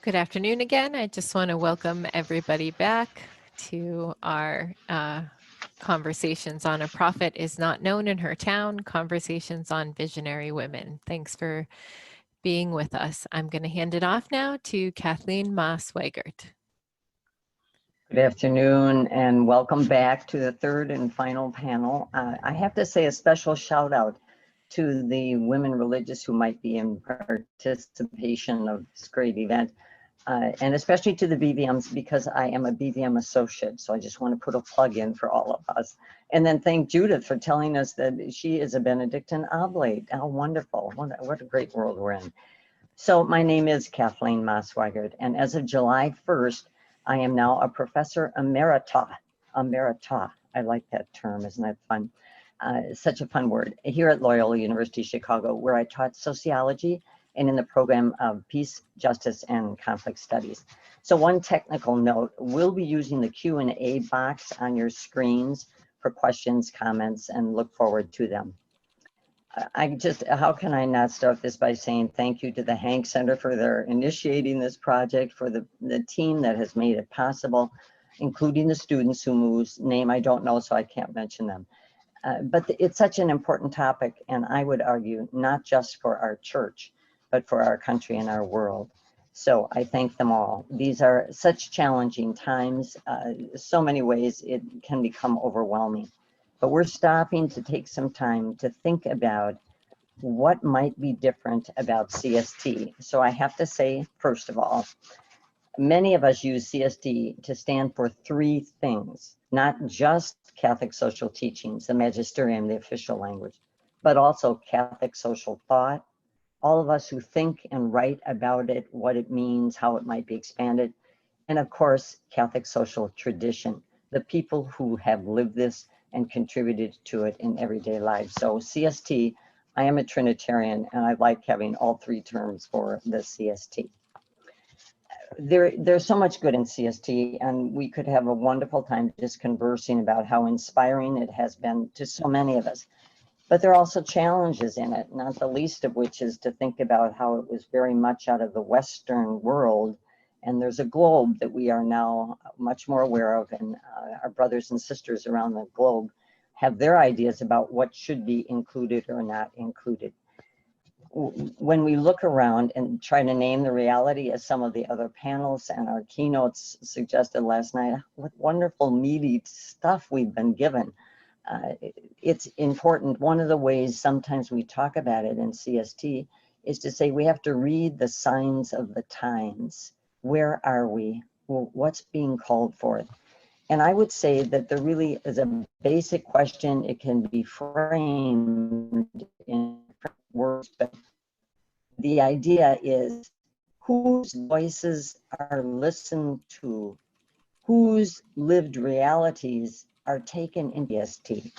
Good afternoon again. I just want to welcome everybody back to our Conversations on a Prophet is Not Known in Her Town, Conversations on Visionary Women. Thanks for being with us. I'm going to hand it off now to Kathleen Maas Weigert. Good afternoon and welcome back to the third and final panel. I have to say a special shout out to the women religious who might be in participation of this great event. And especially to the BVMs, because I am a BVM associate. So I just want to put a plug in for all of us. And then thank Judith for telling us that she is a Benedictine oblate. How wonderful. What a great world we're in. So my name is Kathleen Maas Weigert, and as of July 1st, I am now a professor emerita. Emerita. I like that term. Isn't that fun? Such a fun word. Here at Loyola University Chicago, where I taught sociology and in the program of Peace, Justice, and Conflict Studies. So one technical note, we'll be using the Q&A box on your screens for questions, comments, and look forward to them. How can I not start this by saying thank you to the Hank Center for their initiating this project, for the team that has made it possible, including the students whose name I don't know, so I can't mention them. But it's such an important topic, and I would argue not just for our church, but for our country and our world. So I thank them all. These are such challenging times. So many ways it can become overwhelming. But we're stopping to take some time to think about what might be different about CST. So I have to say, first of all, many of us use CST to stand for three things, not just Catholic social teachings, the magisterium, the official language, but also Catholic social thought, all of us who think and write about it, what it means, how it might be expanded, and of course, Catholic social tradition, the people who have lived this and contributed to it in everyday life. So CST, I am a Trinitarian, and I like having all three terms for the CST. There's so much good in CST, and we could have a wonderful time just conversing about how inspiring it has been to so many of us. But there are also challenges in it, not the least of which is to think about how it was very much out of the Western world. And there's a globe that we are now much more aware of, and our brothers and sisters around the globe have their ideas about what should be included or not included. When we look around and try to name the reality, as some of the other panels and our keynotes suggested last night, what wonderful meaty stuff we've been given. It's important. One of the ways sometimes we talk about it in CST is to say we have to read the signs of the times. Where are we? Well, what's being called forth? And I would say that there really is a basic question. It can be framed in different words, but the idea is whose voices are listened to, whose lived realities are taken in CST.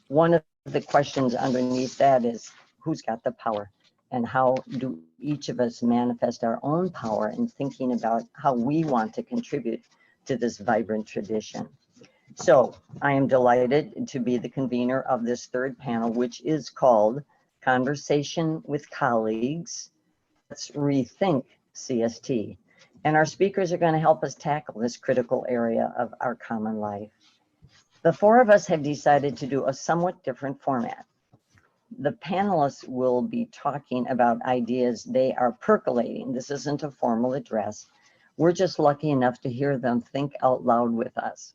One of the questions underneath that is who's got the power, and how do each of us manifest our own power in thinking about how we want to contribute to this vibrant tradition. So I am delighted to be the convener of this third panel, which is called Conversation with Colleagues. Let's Rethink CST. And our speakers are going to help us tackle this critical area of our common life. The four of us have decided to do a somewhat different format. The panelists will be talking about ideas they are percolating. This isn't a formal address. We're just lucky enough to hear them think out loud with us.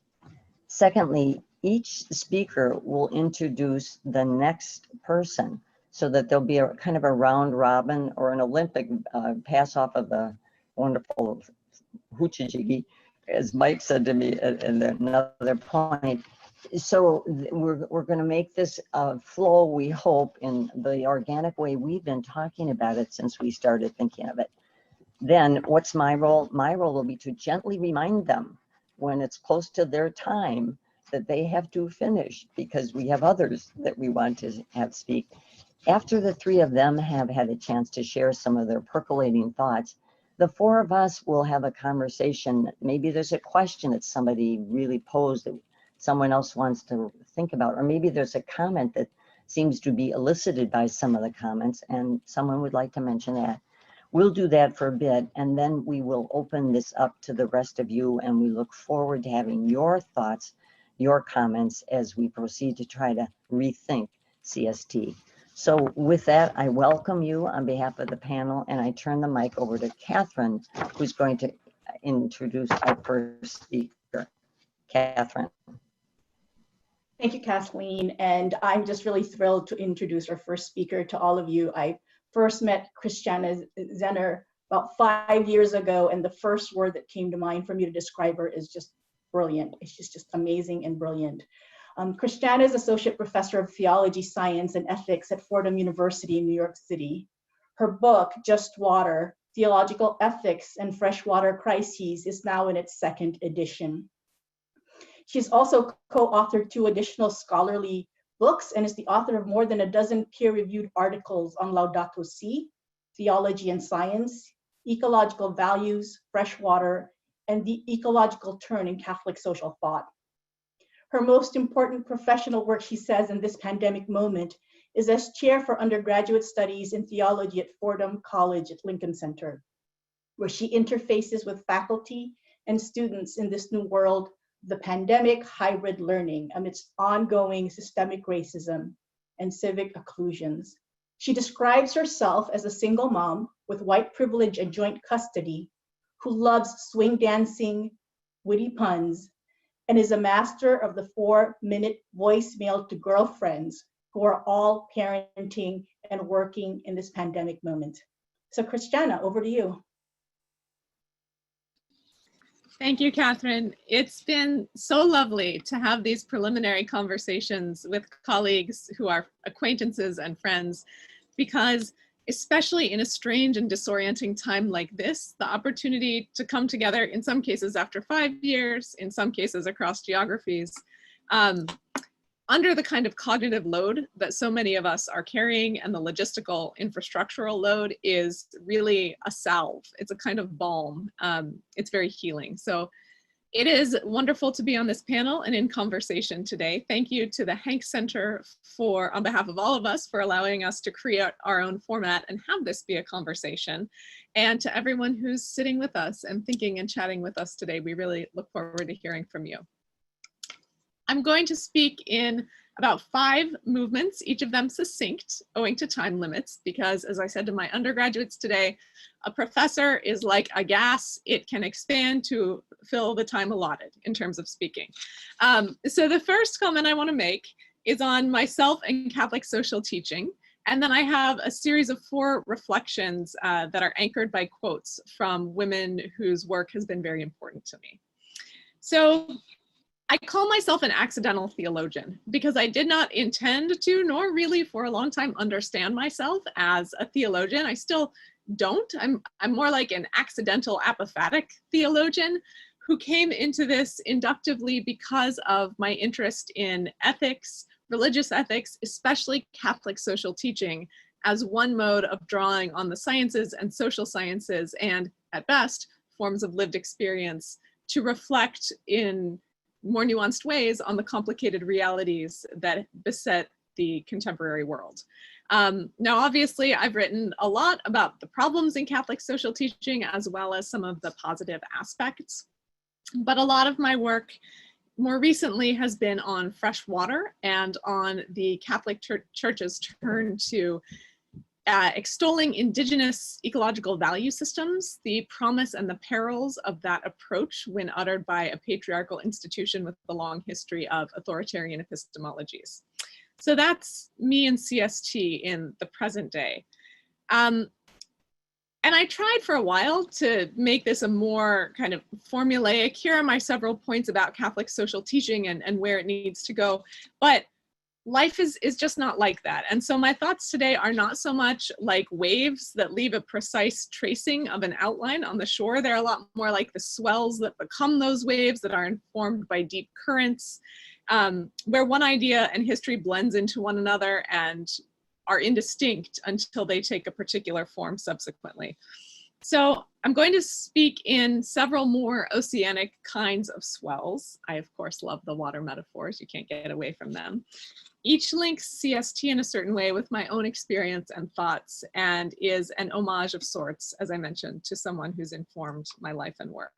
Secondly, each speaker will introduce the next person so that there'll be a kind of a round robin or an Olympic pass off of the wonderful hoochie-jiggy, as Mike said to me at another point. So we're going to make this flow, we hope, in the organic way we've been talking about it since we started thinking of it. Then what's my role? My role will be to gently remind them when it's close to their time that they have to finish, because we have others that we want to have speak. After the three of them have had a chance to share some of their percolating thoughts, the four of us will have a conversation. Maybe there's a question that somebody really posed that someone else wants to think about, or maybe there's a comment that seems to be elicited by some of the comments and someone would like to mention that. We'll do that for a bit, and then we will open this up to the rest of you, and we look forward to having your thoughts, your comments as we proceed to try to rethink CST. So with that, I welcome you on behalf of the panel, and I turn the mic over to Catherine, who's going to introduce our first speaker. Catherine. Thank you, Kathleen. And I'm just really thrilled to introduce our first speaker to all of you. I first met Christiana Zenner about 5 years ago, and the first word that came to mind for me to describe her is just brilliant. It's just amazing and brilliant. Christiana is Associate Professor of Theology, Science, and Ethics at Fordham University in New York City. Her book, Just Water, Theological Ethics and Freshwater Crises, is now in its second edition. She's also co-authored 2 additional scholarly books and is the author of more than a dozen peer-reviewed articles on Laudato Si, Theology and Science, Ecological Values, Freshwater, and the Ecological Turn in Catholic Social Thought. Her most important professional work, she says, in this pandemic moment is as chair for undergraduate studies in theology at Fordham College at Lincoln Center, where she interfaces with faculty and students in this new world, the pandemic hybrid learning amidst ongoing systemic racism and civic occlusions. She describes herself as a single mom with white privilege and joint custody who loves swing dancing, witty puns, and is a master of the 4-minute voicemail to girlfriends who are all parenting and working in this pandemic moment. So Christiana, over to you. Thank you, Catherine. It's been so lovely to have these preliminary conversations with colleagues who are acquaintances and friends, because especially in a strange and disorienting time like this, the opportunity to come together, in some cases after 5 years, in some cases across geographies, under the kind of cognitive load that so many of us are carrying, and the logistical infrastructural load is really a salve. It's a kind of balm. It's very healing. So it is wonderful to be on this panel and in conversation today. Thank you to the Hank Center for, on behalf of all of us, for allowing us to create our own format and have this be a conversation. And to everyone who's sitting with us and thinking and chatting with us today, we really look forward to hearing from you. I'm going to speak in about 5 movements, each of them succinct, owing to time limits, because as I said to my undergraduates today, a professor is like a gas. It can expand to fill the time allotted in terms of speaking. So the first comment I want to make is on myself and Catholic social teaching. And then I have a series of 4 reflections that are anchored by quotes from women whose work has been very important to me. So I call myself an accidental theologian because I did not intend to, nor really for a long time, understand myself as a theologian. I still don't. I'm more like an accidental apophatic theologian who came into this inductively because of my interest in ethics, religious ethics, especially Catholic social teaching, as one mode of drawing on the sciences and social sciences, and at best, forms of lived experience to reflect in more nuanced ways on the complicated realities that beset the contemporary world. Now, obviously, I've written a lot about the problems in Catholic social teaching, as well as some of the positive aspects. But a lot of my work more recently has been on fresh water and on the Catholic Church's turn to extolling indigenous ecological value systems, the promise and the perils of that approach when uttered by a patriarchal institution with a long history of authoritarian epistemologies. So that's me and CST in the present day. And I tried for a while to make this a more kind of formulaic, here are my several points about Catholic social teaching and where it needs to go, but life is just not like that. And so my thoughts today are not so much like waves that leave a precise tracing of an outline on the shore. They're a lot more like the swells that become those waves that are informed by deep currents, where one idea and history blends into one another and are indistinct until they take a particular form subsequently. So I'm going to speak in several more oceanic kinds of swells. I, of course, love the water metaphors. You can't get away from them. Each links CST in a certain way with my own experience and thoughts, and is an homage of sorts, as I mentioned, to someone who's informed my life and work.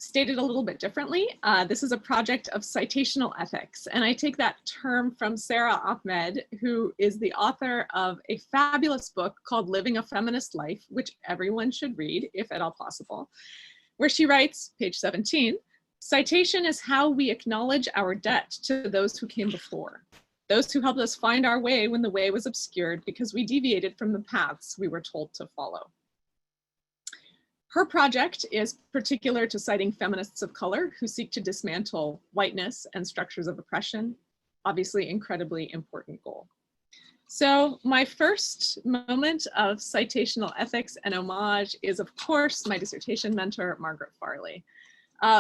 Stated a little bit differently, this is a project of citational ethics, and I take that term from Sarah Ahmed, who is the author of a fabulous book called Living a Feminist Life, which everyone should read if at all possible, where she writes, page 17, citation is how we acknowledge our debt to those who came before, those who helped us find our way when the way was obscured because we deviated from the paths we were told to follow. Her project is particular to citing feminists of color who seek to dismantle whiteness and structures of oppression, obviously incredibly important goal. So my first moment of citational ethics and homage is, of course, my dissertation mentor, Margaret Farley.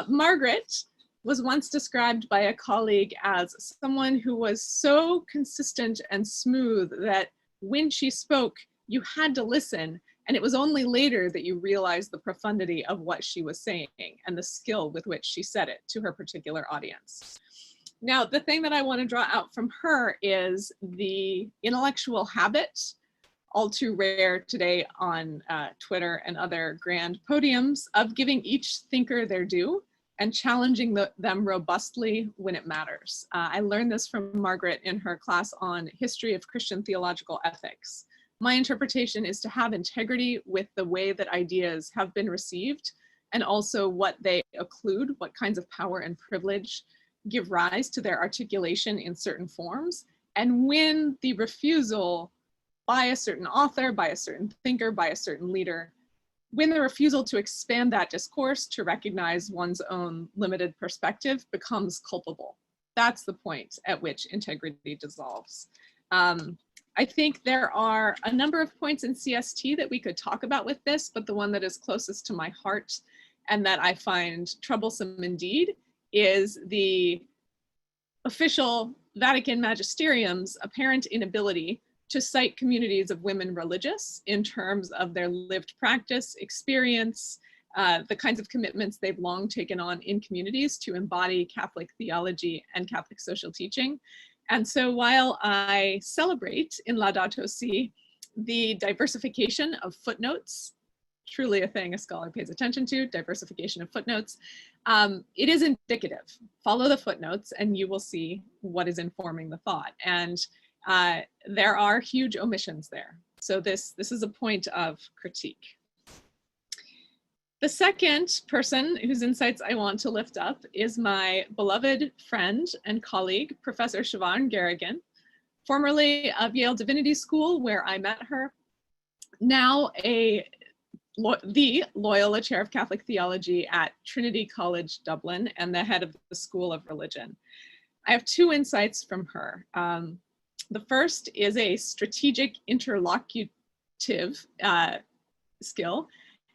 Margaret was once described by a colleague as someone who was so consistent and smooth that when she spoke, you had to listen. And it was only later that you realized the profundity of what she was saying and the skill with which she said it to her particular audience. Now, the thing that I want to draw out from her is the intellectual habit, all too rare today on Twitter and other grand podiums, of giving each thinker their due and challenging them robustly when it matters. I learned this from Margaret in her class on History of Christian Theological Ethics. My interpretation is to have integrity with the way that ideas have been received and also what they occlude, what kinds of power and privilege give rise to their articulation in certain forms. And when the refusal by a certain author, by a certain thinker, by a certain leader, when the refusal to expand that discourse to recognize one's own limited perspective becomes culpable. That's the point at which integrity dissolves. I think there are a number of points in CST that we could talk about with this, but the one that is closest to my heart and that I find troublesome indeed is the official Vatican magisterium's apparent inability to cite communities of women religious in terms of their lived practice, experience, the kinds of commitments they've long taken on in communities to embody Catholic theology and Catholic social teaching. And so while I celebrate in Laudato Si the diversification of footnotes, truly a thing a scholar pays attention to, diversification of footnotes, it is indicative. Follow the footnotes and you will see what is informing the thought. And there are huge omissions there. So this is a point of critique. The second person whose insights I want to lift up is my beloved friend and colleague, Professor Siobhan Garrigan, formerly of Yale Divinity School, where I met her, now the Loyola Chair of Catholic Theology at Trinity College Dublin and the head of the School of Religion. I have two insights from her. The first is a strategic interlocutive skill,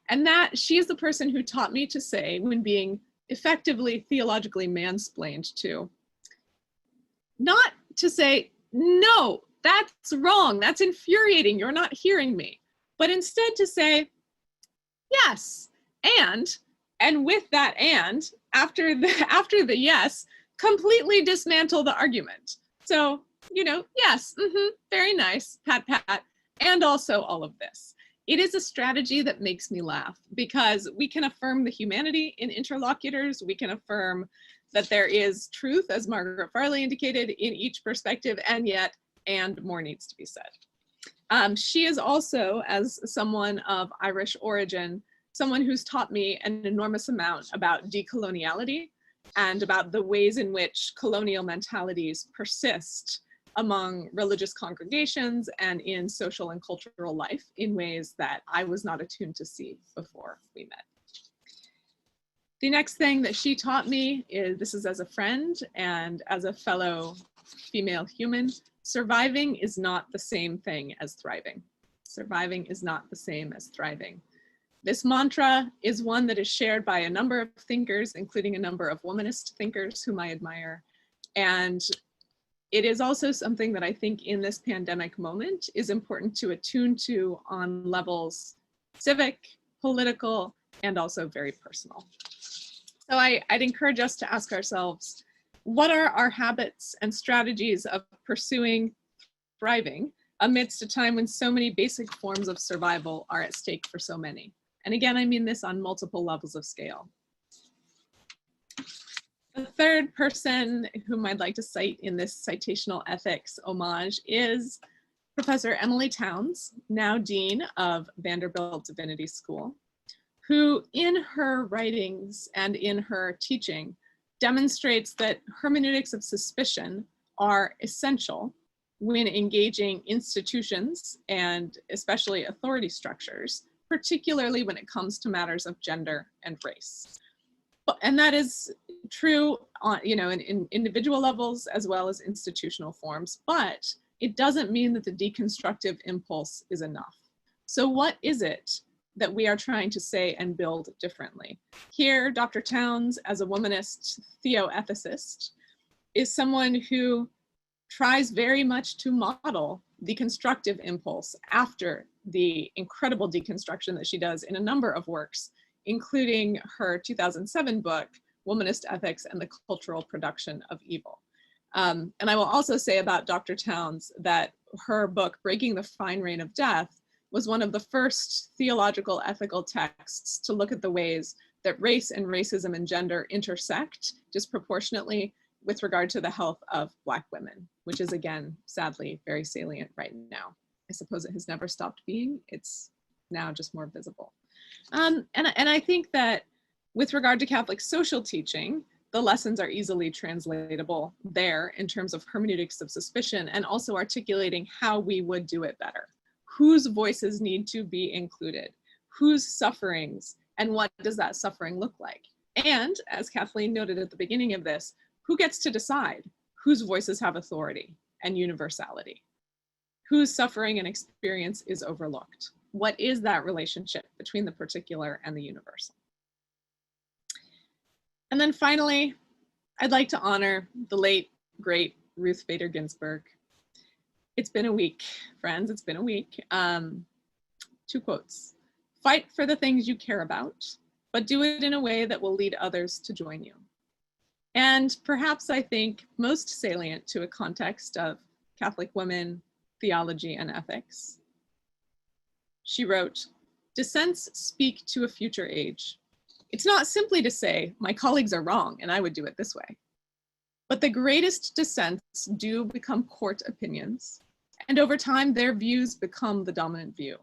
and that she is the person who taught me to say, when being effectively theologically mansplained to, not to say, no, that's wrong, that's infuriating, you're not hearing me, but instead to say, yes, and with that and, after the yes, completely dismantle the argument. So, you know, yes, very nice, pat, pat, and also all of this. It is a strategy that makes me laugh because we can affirm the humanity in interlocutors. We can affirm that there is truth, as Margaret Farley indicated, in each perspective, and yet, and more needs to be said. She is also, as someone of Irish origin, someone who's taught me an enormous amount about decoloniality and about the ways in which colonial mentalities persist among religious congregations and in social and cultural life in ways that I was not attuned to see before we met. The next thing that she taught me is, this is as a friend and as a fellow female human, surviving is not the same thing as thriving. Surviving is not the same as thriving. This mantra is one that is shared by a number of thinkers, including a number of womanist thinkers whom I admire. And it is also something that I think in this pandemic moment is important to attune to on levels civic, political, and also very personal. So I'd encourage us to ask ourselves, what are our habits and strategies of pursuing thriving amidst a time when so many basic forms of survival are at stake for so many? And again, I mean this on multiple levels of scale. The third person whom I'd like to cite in this citational ethics homage is Professor Emily Towns, now Dean of Vanderbilt Divinity School, who in her writings and in her teaching demonstrates that hermeneutics of suspicion are essential when engaging institutions and especially authority structures, particularly when it comes to matters of gender and race. And that is true on, in individual levels as well as institutional forms, but it doesn't mean that the deconstructive impulse is enough. So what is it that we are trying to say and build differently? Here, Dr. Towns, as a womanist theoethicist, is someone who tries very much to model the constructive impulse after the incredible deconstruction that she does in a number of works, including her 2007 book, Womanist Ethics and the Cultural Production of Evil. And I will also say about Dr. Towns that her book, Breaking the Fine Rain of Death, was one of the first theological ethical texts to look at the ways that race and racism and gender intersect disproportionately with regard to the health of Black women, which is, again, sadly, very salient right now. I suppose it has never stopped being. It's now just more visible. And I think that with regard to Catholic social teaching, the lessons are easily translatable there in terms of hermeneutics of suspicion and also articulating how we would do it better. Whose voices need to be included? Whose sufferings, and what does that suffering look like? And as Kathleen noted at the beginning of this, who gets to decide whose voices have authority and universality? Whose suffering and experience is overlooked? What is that relationship between the particular and the universal? And then finally, I'd like to honor the late, great Ruth Bader Ginsburg. It's been a week, friends, it's been a week. 2 quotes. Fight for the things you care about, but do it in a way that will lead others to join you. And perhaps I think most salient to a context of Catholic women, theology, and ethics. She wrote, "Dissents speak to a future age. It's not simply to say, my colleagues are wrong and I would do it this way. But the greatest dissents do become court opinions, and over time their views become the dominant view.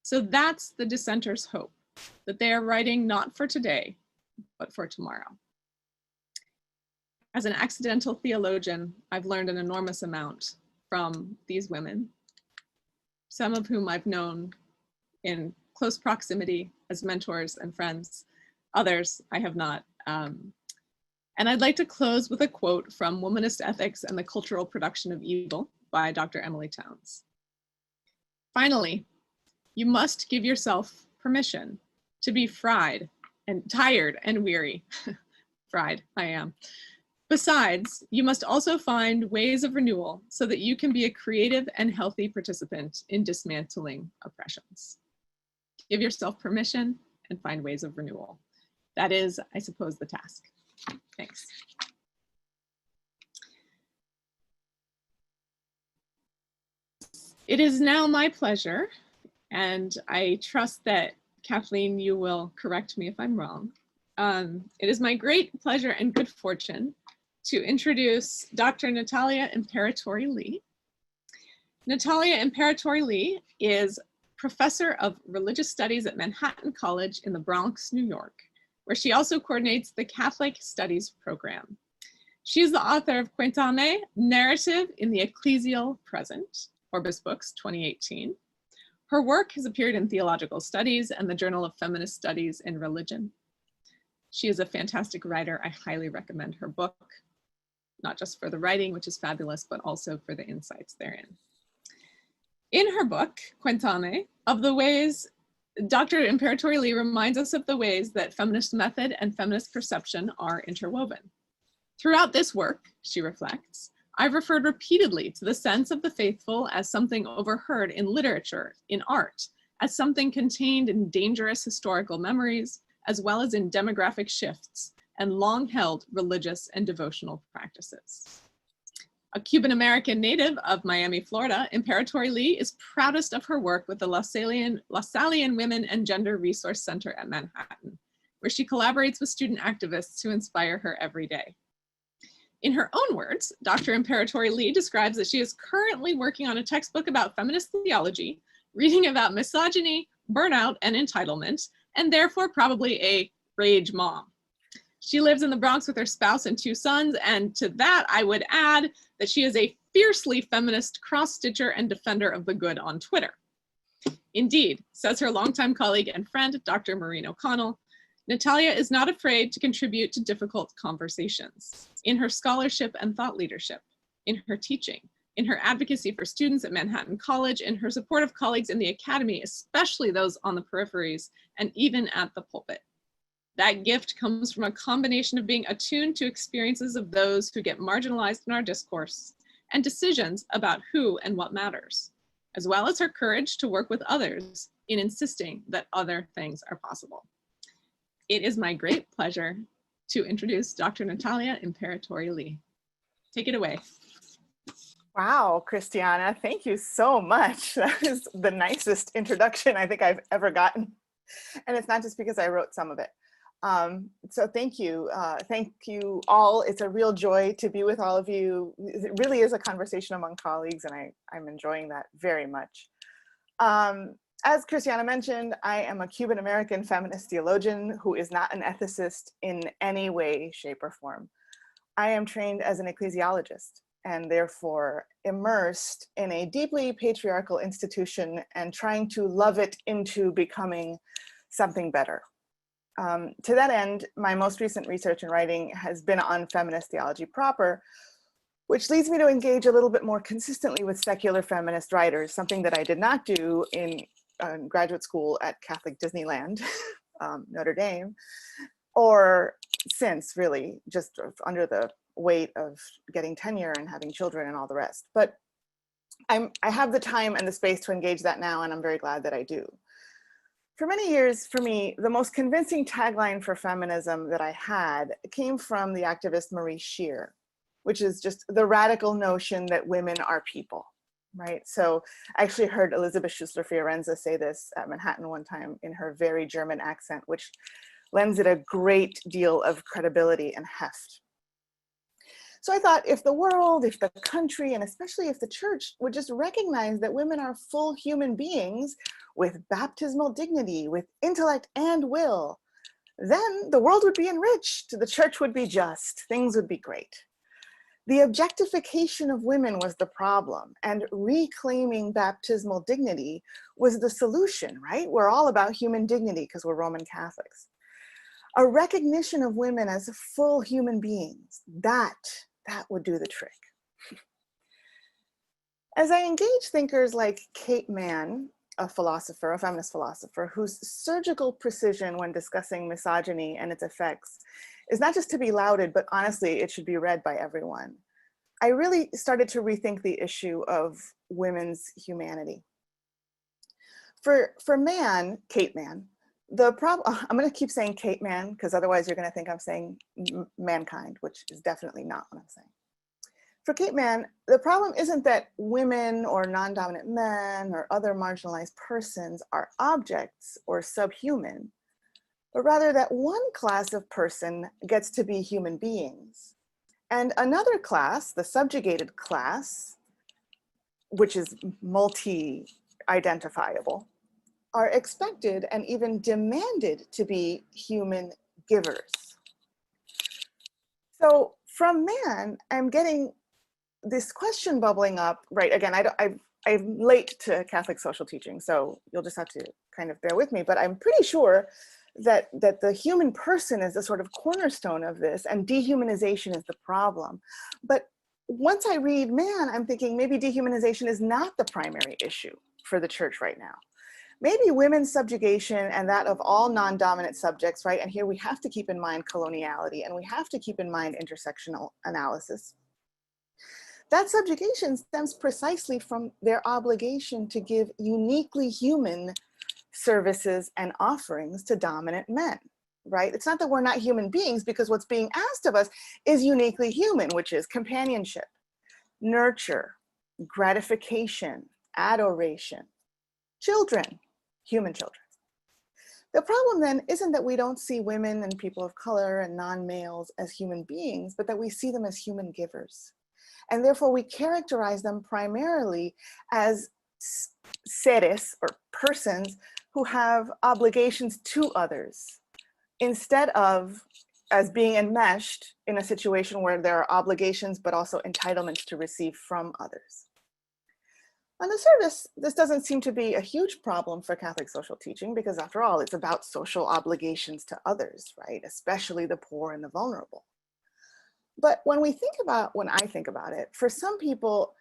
So that's the dissenters' hope, that they are writing not for today, but for tomorrow." As an accidental theologian, I've learned an enormous amount from these women, some of whom I've known in close proximity as mentors and friends. Others I have not. And I'd like to close with a quote from Womanist Ethics and the Cultural Production of Evil by Dr. Emily Towns. "Finally, you must give yourself permission to be fried and tired and weary." Fried, I am. "Besides, you must also find ways of renewal so that you can be a creative and healthy participant in dismantling oppressions." Give yourself permission and find ways of renewal. That is, I suppose, the task. Thanks. It is now my pleasure, and I trust that, Kathleen, you will correct me if I'm wrong. It is my great pleasure and good fortune to introduce Dr. Natalia Imperatori-Lee. Natalia Imperatori-Lee is professor of religious studies at Manhattan College in the Bronx, New York, where she also coordinates the Catholic Studies program. She is the author of Quentame, Narrative in the Ecclesial Present, Orbis Books, 2018. Her work has appeared in Theological Studies and the Journal of Feminist Studies in Religion. She is a fantastic writer. I highly recommend her book, not just for the writing, which is fabulous, but also for the insights therein. In her book, Quentame, of the ways, Dr. Imperatori-Lee reminds us of the ways that feminist method and feminist perception are interwoven. Throughout this work, she reflects, I've referred repeatedly to the sense of the faithful as something overheard in literature, in art, as something contained in dangerous historical memories, as well as in demographic shifts, and long-held religious and devotional practices. A Cuban-American native of Miami, Florida, Imperatori-Lee is proudest of her work with the LaSallian Women and Gender Resource Center at Manhattan, where she collaborates with student activists who inspire her every day. In her own words, Dr. Imperatori-Lee describes that she is currently working on a textbook about feminist theology, reading about misogyny, burnout, and entitlement, and therefore probably a rage mom. She lives in the Bronx with her spouse and 2 sons, and to that I would add that she is a fiercely feminist cross-stitcher and defender of the good on Twitter. Indeed, says her longtime colleague and friend, Dr. Maureen O'Connell, Natalia is not afraid to contribute to difficult conversations in her scholarship and thought leadership, in her teaching, in her advocacy for students at Manhattan College, in her support of colleagues in the academy, especially those on the peripheries, and even at the pulpit. That gift comes from a combination of being attuned to experiences of those who get marginalized in our discourse and decisions about who and what matters, as well as her courage to work with others in insisting that other things are possible. It is my great pleasure to introduce Dr. Natalia Imperatori-Lee. Take it away. Wow, Christiana, thank you so much. That is the nicest introduction I think I've ever gotten. And it's not just because I wrote some of it. So thank you all. It's a real joy to be with all of you. It really is a conversation among colleagues, and I'm enjoying that very much. As Christiana mentioned, I am a Cuban-American feminist theologian who is not an ethicist in any way, shape, or form. I am trained as an ecclesiologist and therefore immersed in a deeply patriarchal institution and trying to love it into becoming something better. To that end, my most recent research and writing has been on feminist theology proper, which leads me to engage a little bit more consistently with secular feminist writers, something that I did not do in graduate school at Catholic Disneyland, Notre Dame, or since, really, just under the weight of getting tenure and having children and all the rest. But I have the time and the space to engage that now, and I'm very glad that I do. For many years, for me, the most convincing tagline for feminism that I had came from the activist Marie Scheer, which is just the radical notion that women are people, right? So I actually heard Elizabeth Schussler-Fiorenza say this at Manhattan one time in her very German accent, which lends it a great deal of credibility and heft. So I thought, if the world, if the country, and especially if the church would just recognize that women are full human beings with baptismal dignity, with intellect and will, then the world would be enriched, the church would be just, things would be great. The objectification of women was the problem, and reclaiming baptismal dignity was the solution, right? We're all about human dignity because we're Roman Catholics. A recognition of women as full human beings, that would do the trick. As I engage thinkers like Kate Manne, a philosopher, a feminist philosopher, whose surgical precision when discussing misogyny and its effects is not just to be lauded, but honestly, it should be read by everyone, I really started to rethink the issue of women's humanity. For Manne, Kate Manne, the problem, I'm going to keep saying Kate Manne because otherwise you're going to think I'm saying mankind, which is definitely not what I'm saying. For Kate Manne, the problem isn't that women or non-dominant men or other marginalized persons are objects or subhuman, but rather that one class of person gets to be human beings. And another class, the subjugated class, which is multi-identifiable, are expected and even demanded to be human givers. So from Manne, I'm getting this question bubbling up, right? Again, I'm late to Catholic social teaching, so you'll just have to kind of bear with me, but I'm pretty sure that the human person is the sort of cornerstone of this, and dehumanization is the problem. But once I read Manne, I'm thinking maybe dehumanization is not the primary issue for the church right now. Maybe women's subjugation and that of all non-dominant subjects, right? And here we have to keep in mind coloniality, and we have to keep in mind intersectional analysis. That subjugation stems precisely from their obligation to give uniquely human services and offerings to dominant men, right? It's not that we're not human beings, because what's being asked of us is uniquely human, which is companionship, nurture, gratification, adoration, children, human children. The problem then isn't that we don't see women and people of color and non-males as human beings, but that we see them as human givers. And therefore we characterize them primarily as seres, or persons, who have obligations to others, instead of as being enmeshed in a situation where there are obligations but also entitlements to receive from others. On the surface, this doesn't seem to be a huge problem for Catholic social teaching, because after all, it's about social obligations to others, right? Especially the poor and the vulnerable. But when I think about it, for some people,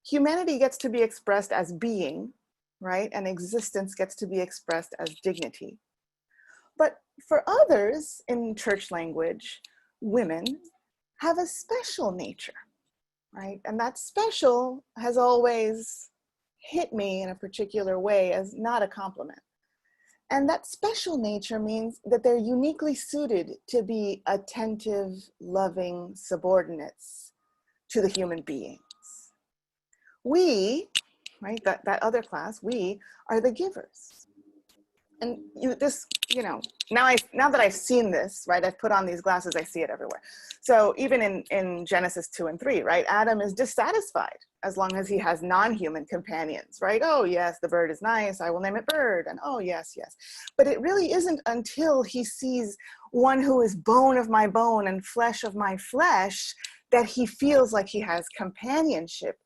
humanity gets to be expressed as being, right? And existence gets to be expressed as dignity. But for others, in church language, women have a special nature, right? And that special has always hit me in a particular way as not a compliment. And that special nature means that they're uniquely suited to be attentive, loving subordinates to the human beings. We, right, that other class, we are the givers. And now that I've seen this, right, I've put on these glasses, I see it everywhere. So even in Genesis 2 and 3, right, Adam is dissatisfied as long as he has non-human companions, right? Oh yes, the bird is nice, I will name it Bird, and oh yes, yes. But it really isn't until he sees one who is bone of my bone and flesh of my flesh that he feels like he has companionship.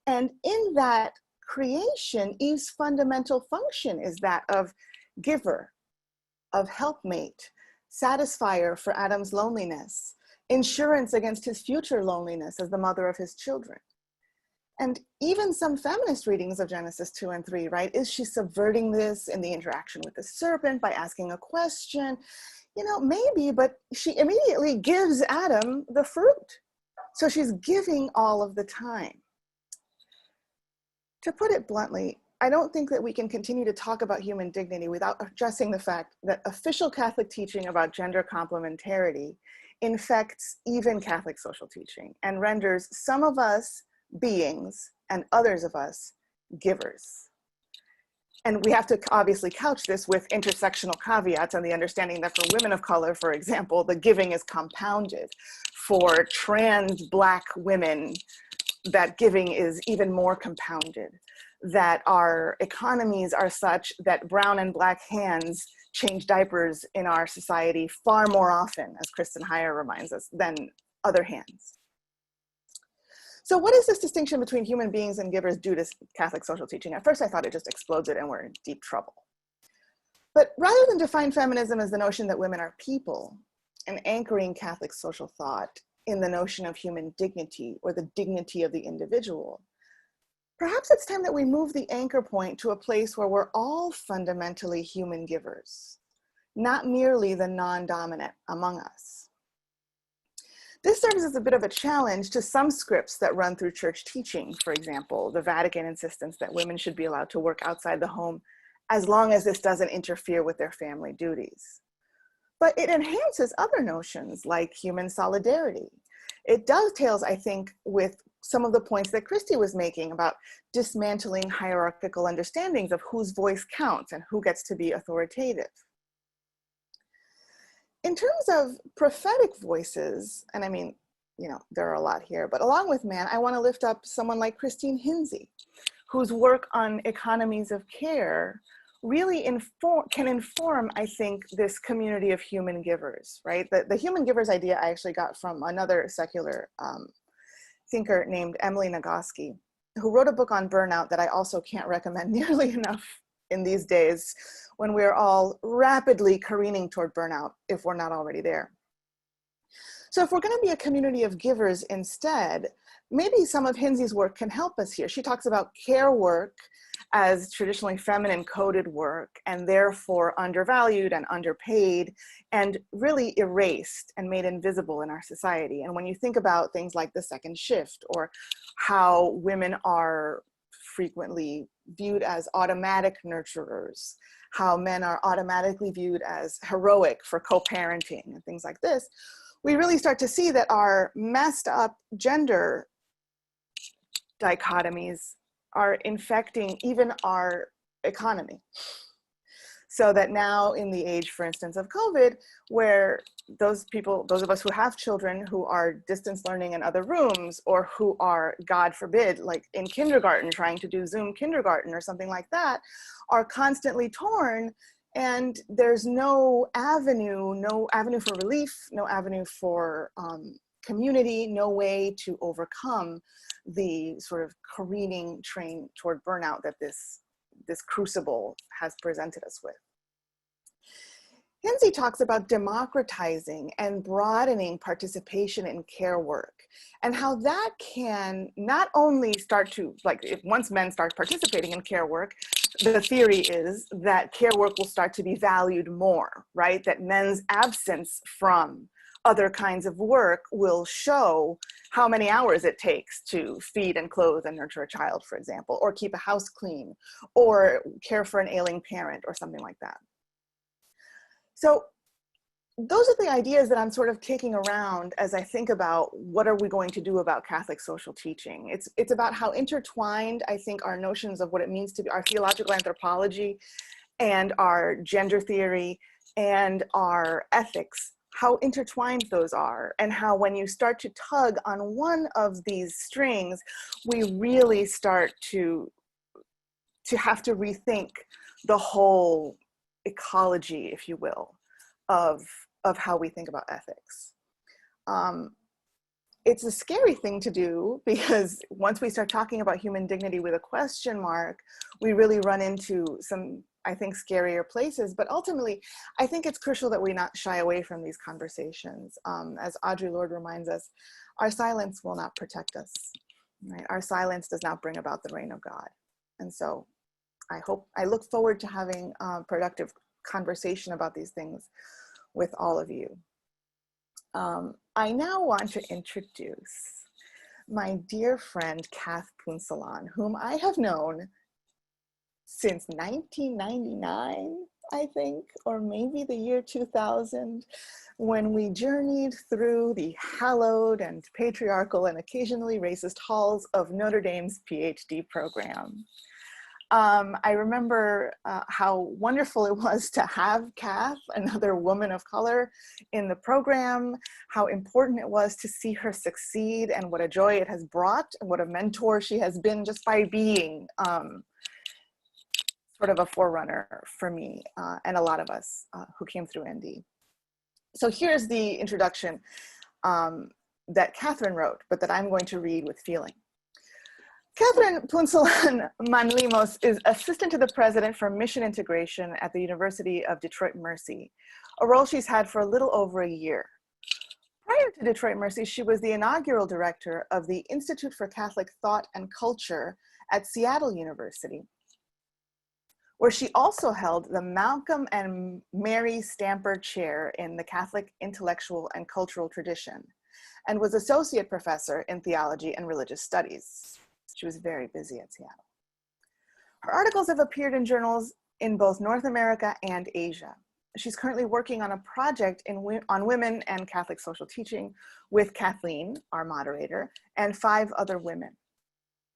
And in that creation, Eve's fundamental function is that of giver, of helpmate, satisfier for Adam's loneliness, insurance against his future loneliness as the mother of his children. And even some feminist readings of Genesis 2 and 3, right? Is she subverting this in the interaction with the serpent by asking a question? Maybe, but she immediately gives Adam the fruit. So she's giving all of the time. To put it bluntly, I don't think that we can continue to talk about human dignity without addressing the fact that official Catholic teaching about gender complementarity infects even Catholic social teaching and renders some of us beings and others of us givers. And we have to obviously couch this with intersectional caveats and the understanding that for women of color, for example, the giving is compounded. For trans Black women, that giving is even more compounded. That our economies are such that brown and Black hands change diapers in our society far more often, as Kristen Heyer reminds us, than other hands. So what does this distinction between human beings and givers do to Catholic social teaching? At first I thought it just explodes it and we're in deep trouble. But rather than define feminism as the notion that women are people and anchoring Catholic social thought in the notion of human dignity or the dignity of the individual, perhaps it's time that we move the anchor point to a place where we're all fundamentally human givers, not merely the non-dominant among us. This serves as a bit of a challenge to some scripts that run through church teaching. For example, the Vatican insistence that women should be allowed to work outside the home as long as this doesn't interfere with their family duties. But it enhances other notions like human solidarity. It dovetails, I think, with some of the points that Christy was making about dismantling hierarchical understandings of whose voice counts and who gets to be authoritative. In terms of prophetic voices, and I mean, there are a lot here, but along with man, I want to lift up someone like Christine Hinsey, whose work on economies of care really can inform, I think, this community of human givers, right? The human givers idea I actually got from another secular thinker named Emily Nagoski, who wrote a book on burnout that I also can't recommend nearly enough in these days when we're all rapidly careening toward burnout if we're not already there. So if we're going to be a community of givers instead, maybe some of Hinsey's work can help us here. She talks about care work as traditionally feminine coded work and therefore undervalued and underpaid and really erased and made invisible in our society. And when you think about things like the second shift or how women are frequently viewed as automatic nurturers, how men are automatically viewed as heroic for co-parenting and things like this, we really start to see that our messed up gender dichotomies are infecting even our economy. So that now in the age, for instance, of COVID, where those of us who have children who are distance learning in other rooms, or who are, God forbid, like in kindergarten, trying to do Zoom kindergarten or something like that, are constantly torn, and there's no avenue for relief, no avenue for community, no way to overcome the sort of careening train toward burnout that this crucible has presented us with. Kinsey talks about democratizing and broadening participation in care work, and how that can not only start to, like, if once men start participating in care work, the theory is that care work will start to be valued more, right? That men's absence from other kinds of work will show how many hours it takes to feed and clothe and nurture a child, for example, or keep a house clean, or care for an ailing parent, or something like that. So those are the ideas that I'm sort of kicking around as I think about what are we going to do about Catholic social teaching. It's about how intertwined I think our notions of what it means to be, our theological anthropology and our gender theory and our ethics, how intertwined those are, and how when you start to tug on one of these strings, we really start to have to rethink the whole ecology, if you will, of how we think about ethics. It's a scary thing to do, because once we start talking about human dignity with a question mark, we really run into some, I think, scarier places. But ultimately, I think it's crucial that we not shy away from these conversations. As Audre Lorde reminds us, our silence will not protect us, right? Our silence does not bring about the reign of God. And so I look forward to having a productive conversation about these things with all of you. I now want to introduce my dear friend, Kath Punsalan, whom I have known since 1999, I think, or maybe the year 2000, when we journeyed through the hallowed and patriarchal and occasionally racist halls of Notre Dame's PhD program. I remember how wonderful it was to have Kath, another woman of color, in the program, how important it was to see her succeed, and what a joy it has brought, and what a mentor she has been just by being sort of a forerunner for me and a lot of us who came through ND. So here's the introduction that Catherine wrote, but that I'm going to read with feeling. Catherine Punsalan-Manlimos is assistant to the president for mission integration at the University of Detroit Mercy, a role she's had for a little over a year. Prior to Detroit Mercy, she was the inaugural director of the Institute for Catholic Thought and Culture at Seattle University, where she also held the Malcolm and Mary Stamper Chair in the Catholic Intellectual and Cultural Tradition, and was associate professor in theology and religious studies. She was very busy at Seattle. Her articles have appeared in journals in both North America and Asia. She's currently working on a project on women and Catholic social teaching with Kathleen, our moderator, and 5 other women.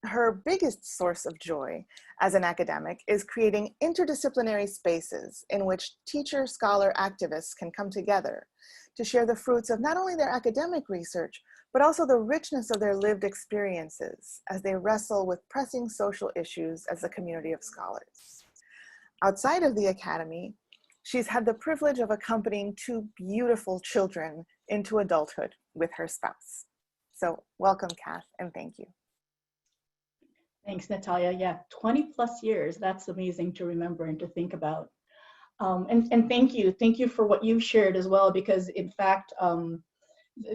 Her biggest source of joy as an academic is creating interdisciplinary spaces in which teacher, scholar, activists can come together to share the fruits of not only their academic research, but also the richness of their lived experiences as they wrestle with pressing social issues as a community of scholars. Outside of the academy, she's had the privilege of accompanying 2 beautiful children into adulthood with her spouse. So welcome, Kath, and thank you. Thanks, Natalia. Yeah, 20 plus years. That's amazing to remember and to think about. And thank you for what you've shared as well, because in fact,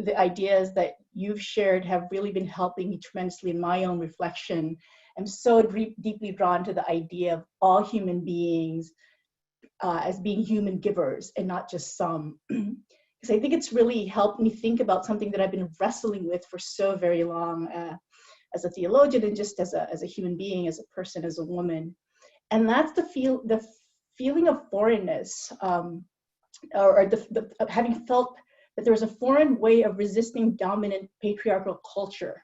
the ideas that you've shared have really been helping me tremendously in my own reflection. I'm so deeply drawn to the idea of all human beings as being human givers and not just some. Because I think it's really helped me think about something that I've been wrestling with for so very long. as a theologian and just as a human being, as a person, as a woman. And that's the feeling of foreignness, or having felt that there was a foreign way of resisting dominant patriarchal culture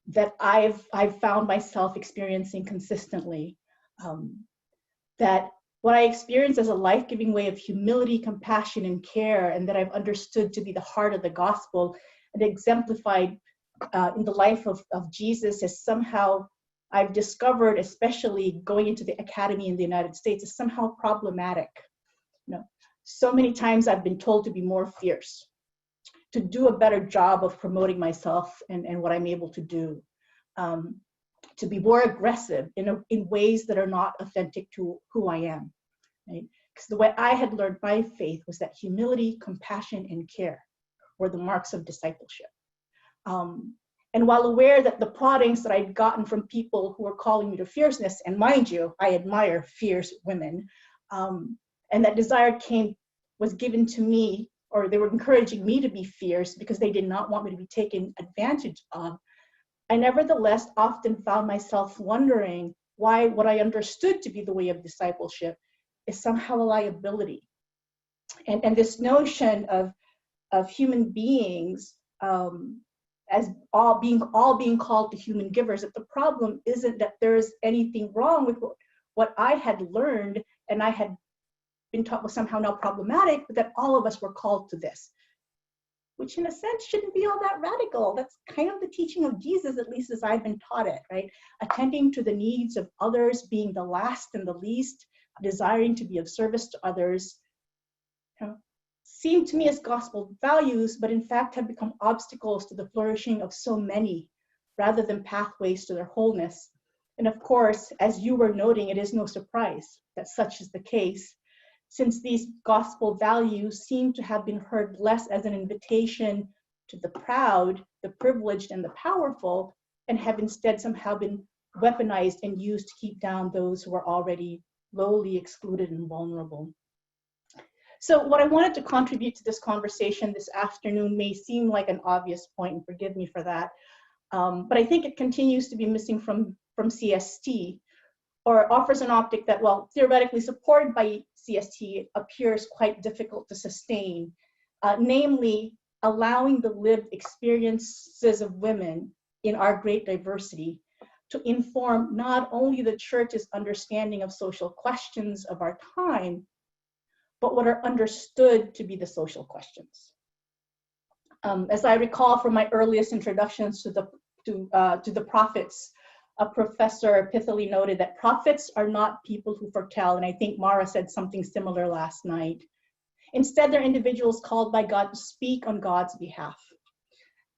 that I've found myself experiencing consistently. That what I experience as a life-giving way of humility, compassion, and care, and that I've understood to be the heart of the gospel and exemplified in the life of Jesus, is somehow I've discovered, especially going into the academy in the United States, is somehow problematic. You know, so many times I've been told to be more fierce, to do a better job of promoting myself and what I'm able to do, to be more aggressive in ways that are not authentic to who I am. Right? Because the way I had learned my faith was that humility, compassion, and care were the marks of discipleship. And while aware that the proddings that I'd gotten from people who were calling me to fierceness, and mind you, I admire fierce women, and that desire was given to me, or they were encouraging me to be fierce because they did not want me to be taken advantage of, I nevertheless often found myself wondering why what I understood to be the way of discipleship is somehow a liability. And this notion of human beings as all being called to human givers, that the problem isn't that there is anything wrong with what I had learned and I had been taught was somehow now problematic, but that all of us were called to this, which in a sense shouldn't be all that radical. That's kind of the teaching of Jesus, at least as I've been taught it, right? Attending to the needs of others, being the last and the least, desiring to be of service to others, you know, seem to me as gospel values, but in fact have become obstacles to the flourishing of so many, rather than pathways to their wholeness. And of course, as you were noting, it is no surprise that such is the case, since these gospel values seem to have been heard less as an invitation to the proud, the privileged, and the powerful, and have instead somehow been weaponized and used to keep down those who are already lowly, excluded, and vulnerable. So what I wanted to contribute to this conversation this afternoon may seem like an obvious point, and forgive me for that, but I think it continues to be missing from CST, or offers an optic that, while theoretically supported by CST, appears quite difficult to sustain, namely allowing the lived experiences of women in our great diversity to inform not only the church's understanding of social questions of our time, but what are understood to be the social questions. As I recall from my earliest introductions to the prophets, Professor Epithely noted that prophets are not people who foretell, and I think Mara said something similar last night. Instead, they're individuals called by God to speak on God's behalf.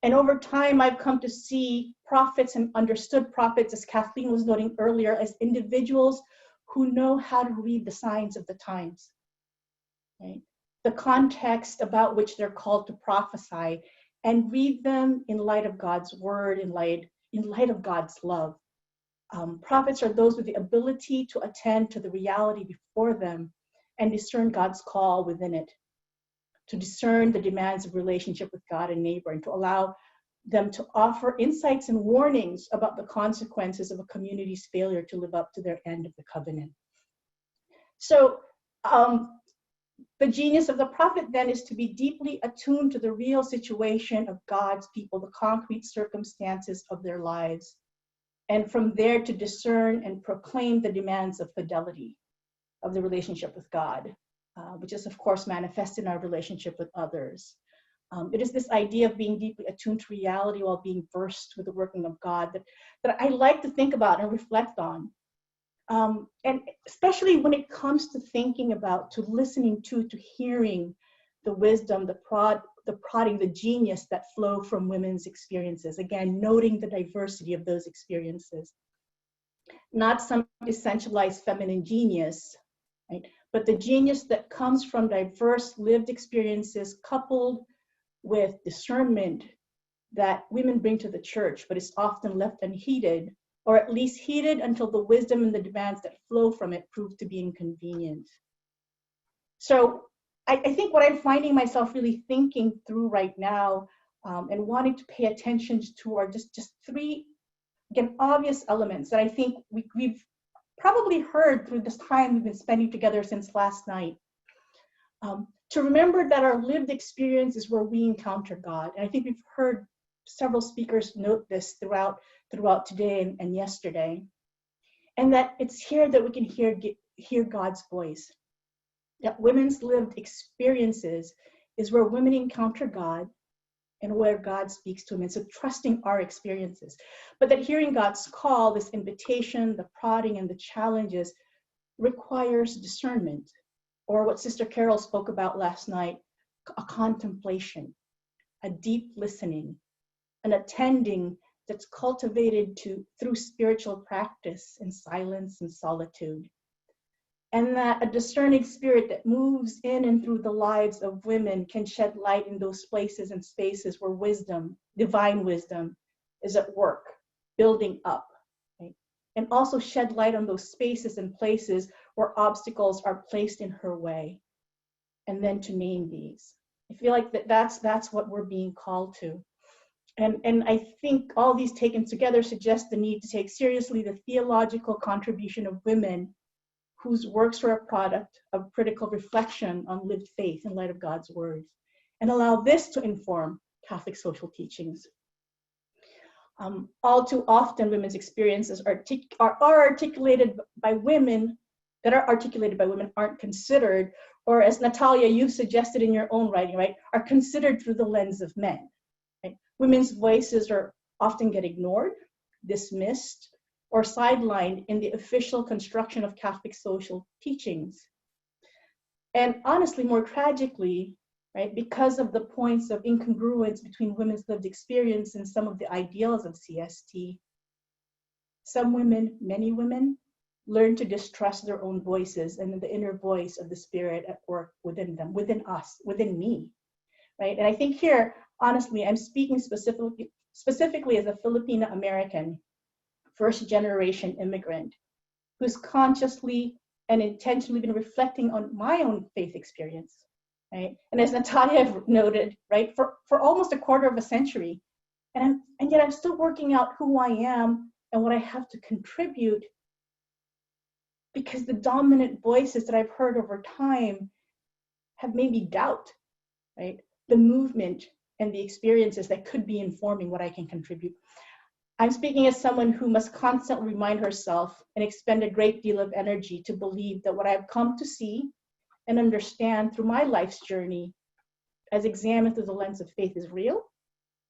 And over time, I've come to see prophets and understood prophets, as Kathleen was noting earlier, as individuals who know how to read the signs of the times, right? The context about which they're called to prophesy, and read them in light of God's word, in light of God's love. Prophets are those with the ability to attend to the reality before them and discern God's call within it, to discern the demands of relationship with God and neighbor, and to allow them to offer insights and warnings about the consequences of a community's failure to live up to their end of the covenant. So the genius of the prophet then is to be deeply attuned to the real situation of God's people, the concrete circumstances of their lives, and from there to discern and proclaim the demands of fidelity of the relationship with God, which is of course manifested in our relationship with others. It is this idea of being deeply attuned to reality while being versed with the working of God that I like to think about and reflect on. And especially when it comes to thinking about, to listening to hearing the wisdom, the prodding, the genius that flow from women's experiences. Again, noting the diversity of those experiences. Not some essentialized feminine genius, right? But the genius that comes from diverse lived experiences coupled with discernment that women bring to the church, but is often left unheeded, or at least heeded until the wisdom and the demands that flow from it prove to be inconvenient. So I think what I'm finding myself really thinking through right now and wanting to pay attention to are just three, again, obvious elements that I think we've probably heard through this time we've been spending together since last night. To remember that our lived experience is where we encounter God. And I think we've heard several speakers note this throughout today and yesterday. And that it's here that we can hear God's voice. That women's lived experiences is where women encounter God and where God speaks to them. And so trusting our experiences. But that hearing God's call, this invitation, the prodding and the challenges requires discernment. Or what Sister Carol spoke about last night, a contemplation, a deep listening, an attending that's cultivated through spiritual practice and silence and solitude. And that a discerning spirit that moves in and through the lives of women can shed light in those places and spaces where wisdom, divine wisdom, is at work, building up. Right? And also shed light on those spaces and places where obstacles are placed in her way. And then to name these. I feel like that's what we're being called to. And I think all these taken together suggest the need to take seriously the theological contribution of women whose works are a product of critical reflection on lived faith in light of God's words, and allow this to inform Catholic social teachings. All too often, women's experiences are articulated by women that are articulated by women aren't considered, or as Natalia, you've suggested in your own writing, right, are considered through the lens of men. Right? Women's voices are often get ignored, dismissed, or sidelined in the official construction of Catholic social teachings. And honestly, more tragically, right, because of the points of incongruence between women's lived experience and some of the ideals of CST, some women, many women, learn to distrust their own voices and the inner voice of the Spirit at work within them, within us, within me, right? And I think here, honestly, I'm speaking specifically as a Filipina American, first generation immigrant, who's consciously and intentionally been reflecting on my own faith experience, right? And as Natalia noted, right, for almost a quarter of a century, and yet I'm still working out who I am and what I have to contribute, because the dominant voices that I've heard over time have made me doubt, right, the movement and the experiences that could be informing what I can contribute. I'm speaking as someone who must constantly remind herself and expend a great deal of energy to believe that what I've come to see and understand through my life's journey, as examined through the lens of faith, is real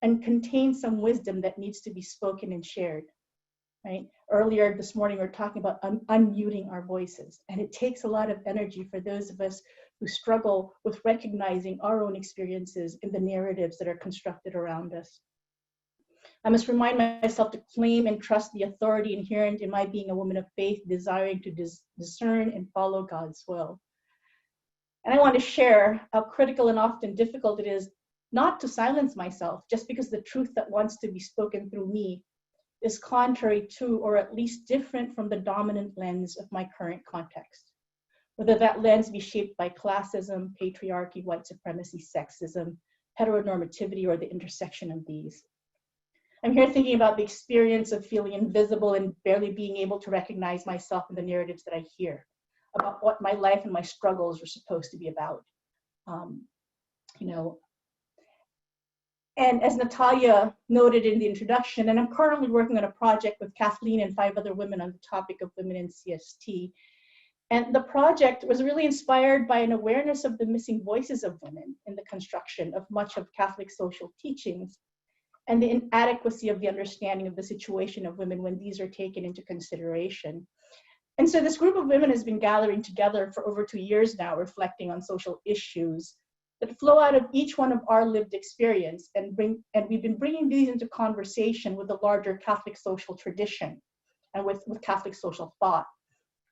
and contains some wisdom that needs to be spoken and shared. Right? Earlier this morning, we were talking about unmuting our voices, and it takes a lot of energy for those of us who struggle with recognizing our own experiences in the narratives that are constructed around us. I must remind myself to claim and trust the authority inherent in my being a woman of faith, desiring to discern and follow God's will. And I want to share how critical and often difficult it is not to silence myself just because the truth that wants to be spoken through me is contrary to, or at least different from, the dominant lens of my current context. Whether that lens be shaped by classism, patriarchy, white supremacy, sexism, heteronormativity, or the intersection of these. I'm here thinking about the experience of feeling invisible and barely being able to recognize myself in the narratives that I hear about what my life and my struggles are supposed to be about. And as Natalia noted in the introduction, and I'm currently working on a project with Kathleen and 5 other women on the topic of women in CST. And the project was really inspired by an awareness of the missing voices of women in the construction of much of Catholic social teachings, and the inadequacy of the understanding of the situation of women when these are taken into consideration. And so this group of women has been gathering together for over 2 years now, reflecting on social issues that flow out of each one of our lived experience, and we've been bringing these into conversation with the larger Catholic social tradition and with Catholic social thought,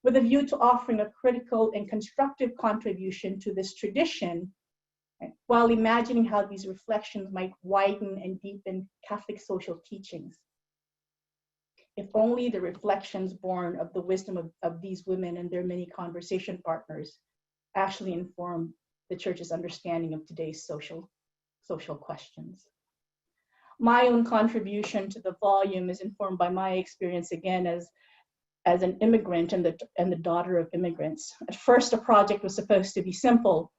with a view to offering a critical and constructive contribution to this tradition, while imagining how these reflections might widen and deepen Catholic social teachings. If only the reflections born of the wisdom of these women and their many conversation partners actually inform the Church's understanding of today's social questions. my own contribution to the volume is informed by my experience again as an immigrant and the daughter of immigrants. At first, the project was supposed to be simple,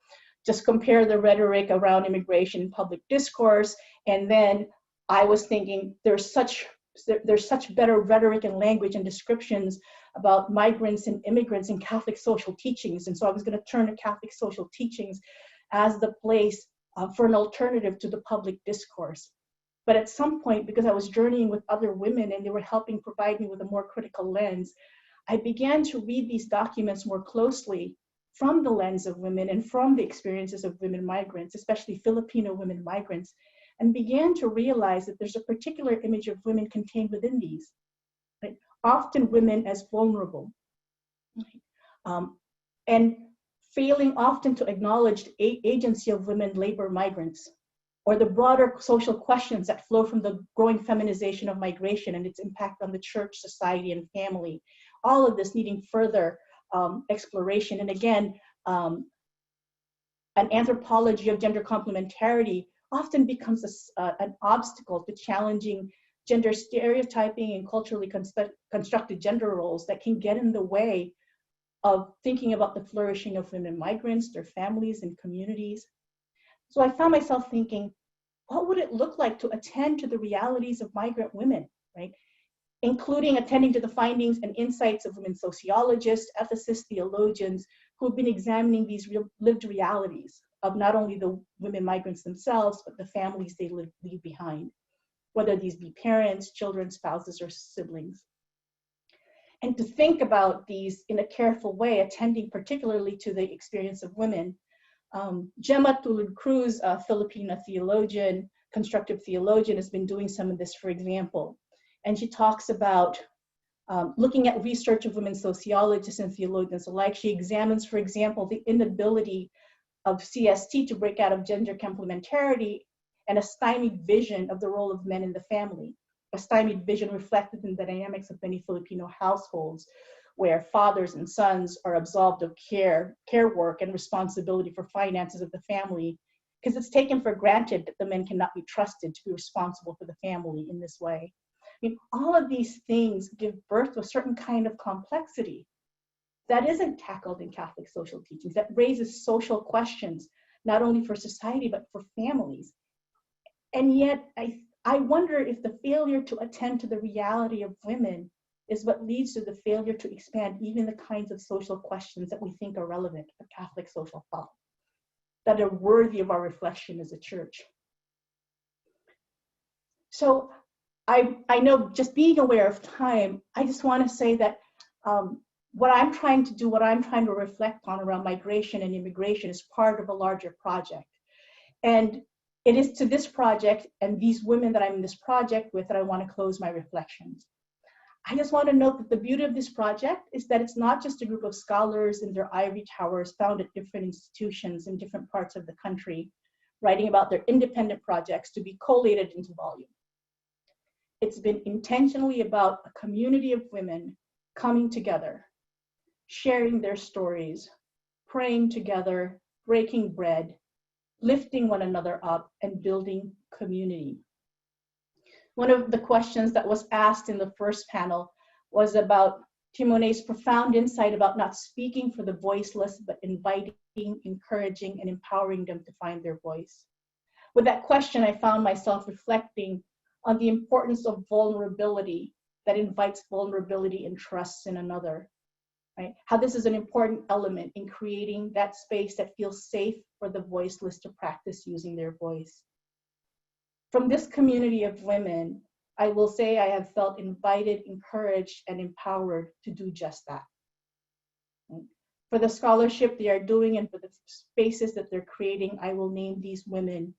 just compare the rhetoric around immigration in public discourse, and then I was thinking there's such better rhetoric and language and descriptions about migrants and immigrants in Catholic social teachings. And so I was going to turn to Catholic social teachings as the place for an alternative to the public discourse. But at some point, because I was journeying with other women and they were helping provide me with a more critical lens, I began to read these documents more closely from the lens of women and from the experiences of women migrants, especially Filipino women migrants, and began to realize that there's a particular image of women contained within these, right? Often women as vulnerable, and failing often to acknowledge the agency of women labor migrants, or the broader social questions that flow from the growing feminization of migration and its impact on the church, society, and family. All of this needing further exploration. And again, an anthropology of gender complementarity often becomes an obstacle to challenging gender stereotyping and culturally constructed gender roles that can get in the way of thinking about the flourishing of women migrants, their families and communities. So I found myself thinking, what would it look like to attend to the realities of migrant women, right? Including attending to the findings and insights of women sociologists, ethicists, theologians, who have been examining these lived realities of not only the women migrants themselves, but the families they leave behind, whether these be parents, children, spouses, or siblings. And to think about these in a careful way, attending particularly to the experience of women. Gemma Tulud Cruz, a Filipina theologian, constructive theologian, has been doing some of this, for example. And she talks about looking at research of women sociologists and theologians alike. She examines, for example, the inability of CST to break out of gender complementarity and a stymied vision of the role of men in the family. A stymied vision reflected in the dynamics of many Filipino households, where fathers and sons are absolved of care work and responsibility for finances of the family, because it's taken for granted that the men cannot be trusted to be responsible for the family in this way. I mean, all of these things give birth to a certain kind of complexity that isn't tackled in Catholic social teachings, that raises social questions, not only for society, but for families. And yet, I wonder if the failure to attend to the reality of women is what leads to the failure to expand even the kinds of social questions that we think are relevant for Catholic social thought, that are worthy of our reflection as a church. So I know, just being aware of time, I just want to say that what I'm trying to reflect on around migration and immigration is part of a larger project. And it is to this project and these women that I'm in this project with that I want to close my reflections. I just want to note that the beauty of this project is that it's not just a group of scholars in their ivory towers found at different institutions in different parts of the country, writing about their independent projects to be collated into volume. It's been intentionally about a community of women coming together, sharing their stories, praying together, breaking bread, lifting one another up, and building community. One of the questions that was asked in the first panel was about Timone's profound insight about not speaking for the voiceless, but inviting, encouraging, and empowering them to find their voice. With that question, I found myself reflecting on the importance of vulnerability that invites vulnerability and trust in another, right? How this is an important element in creating that space that feels safe for the voiceless to practice using their voice. From this community of women, I will say I have felt invited, encouraged, and empowered to do just that. For the scholarship they are doing and for the spaces that they're creating, I will name these women,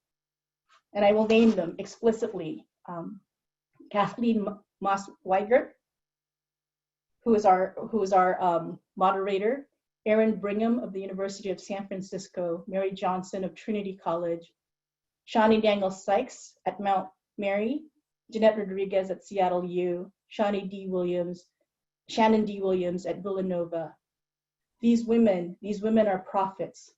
and I will name them explicitly. Kathleen Maas Weigert, who is our moderator, Erin Brigham of the University of San Francisco, Mary Johnson of Trinity College, Shawnee Daniel Sykes at Mount Mary, Jeanette Rodriguez at Seattle U, Shannon D. Williams at Villanova. These women are prophets,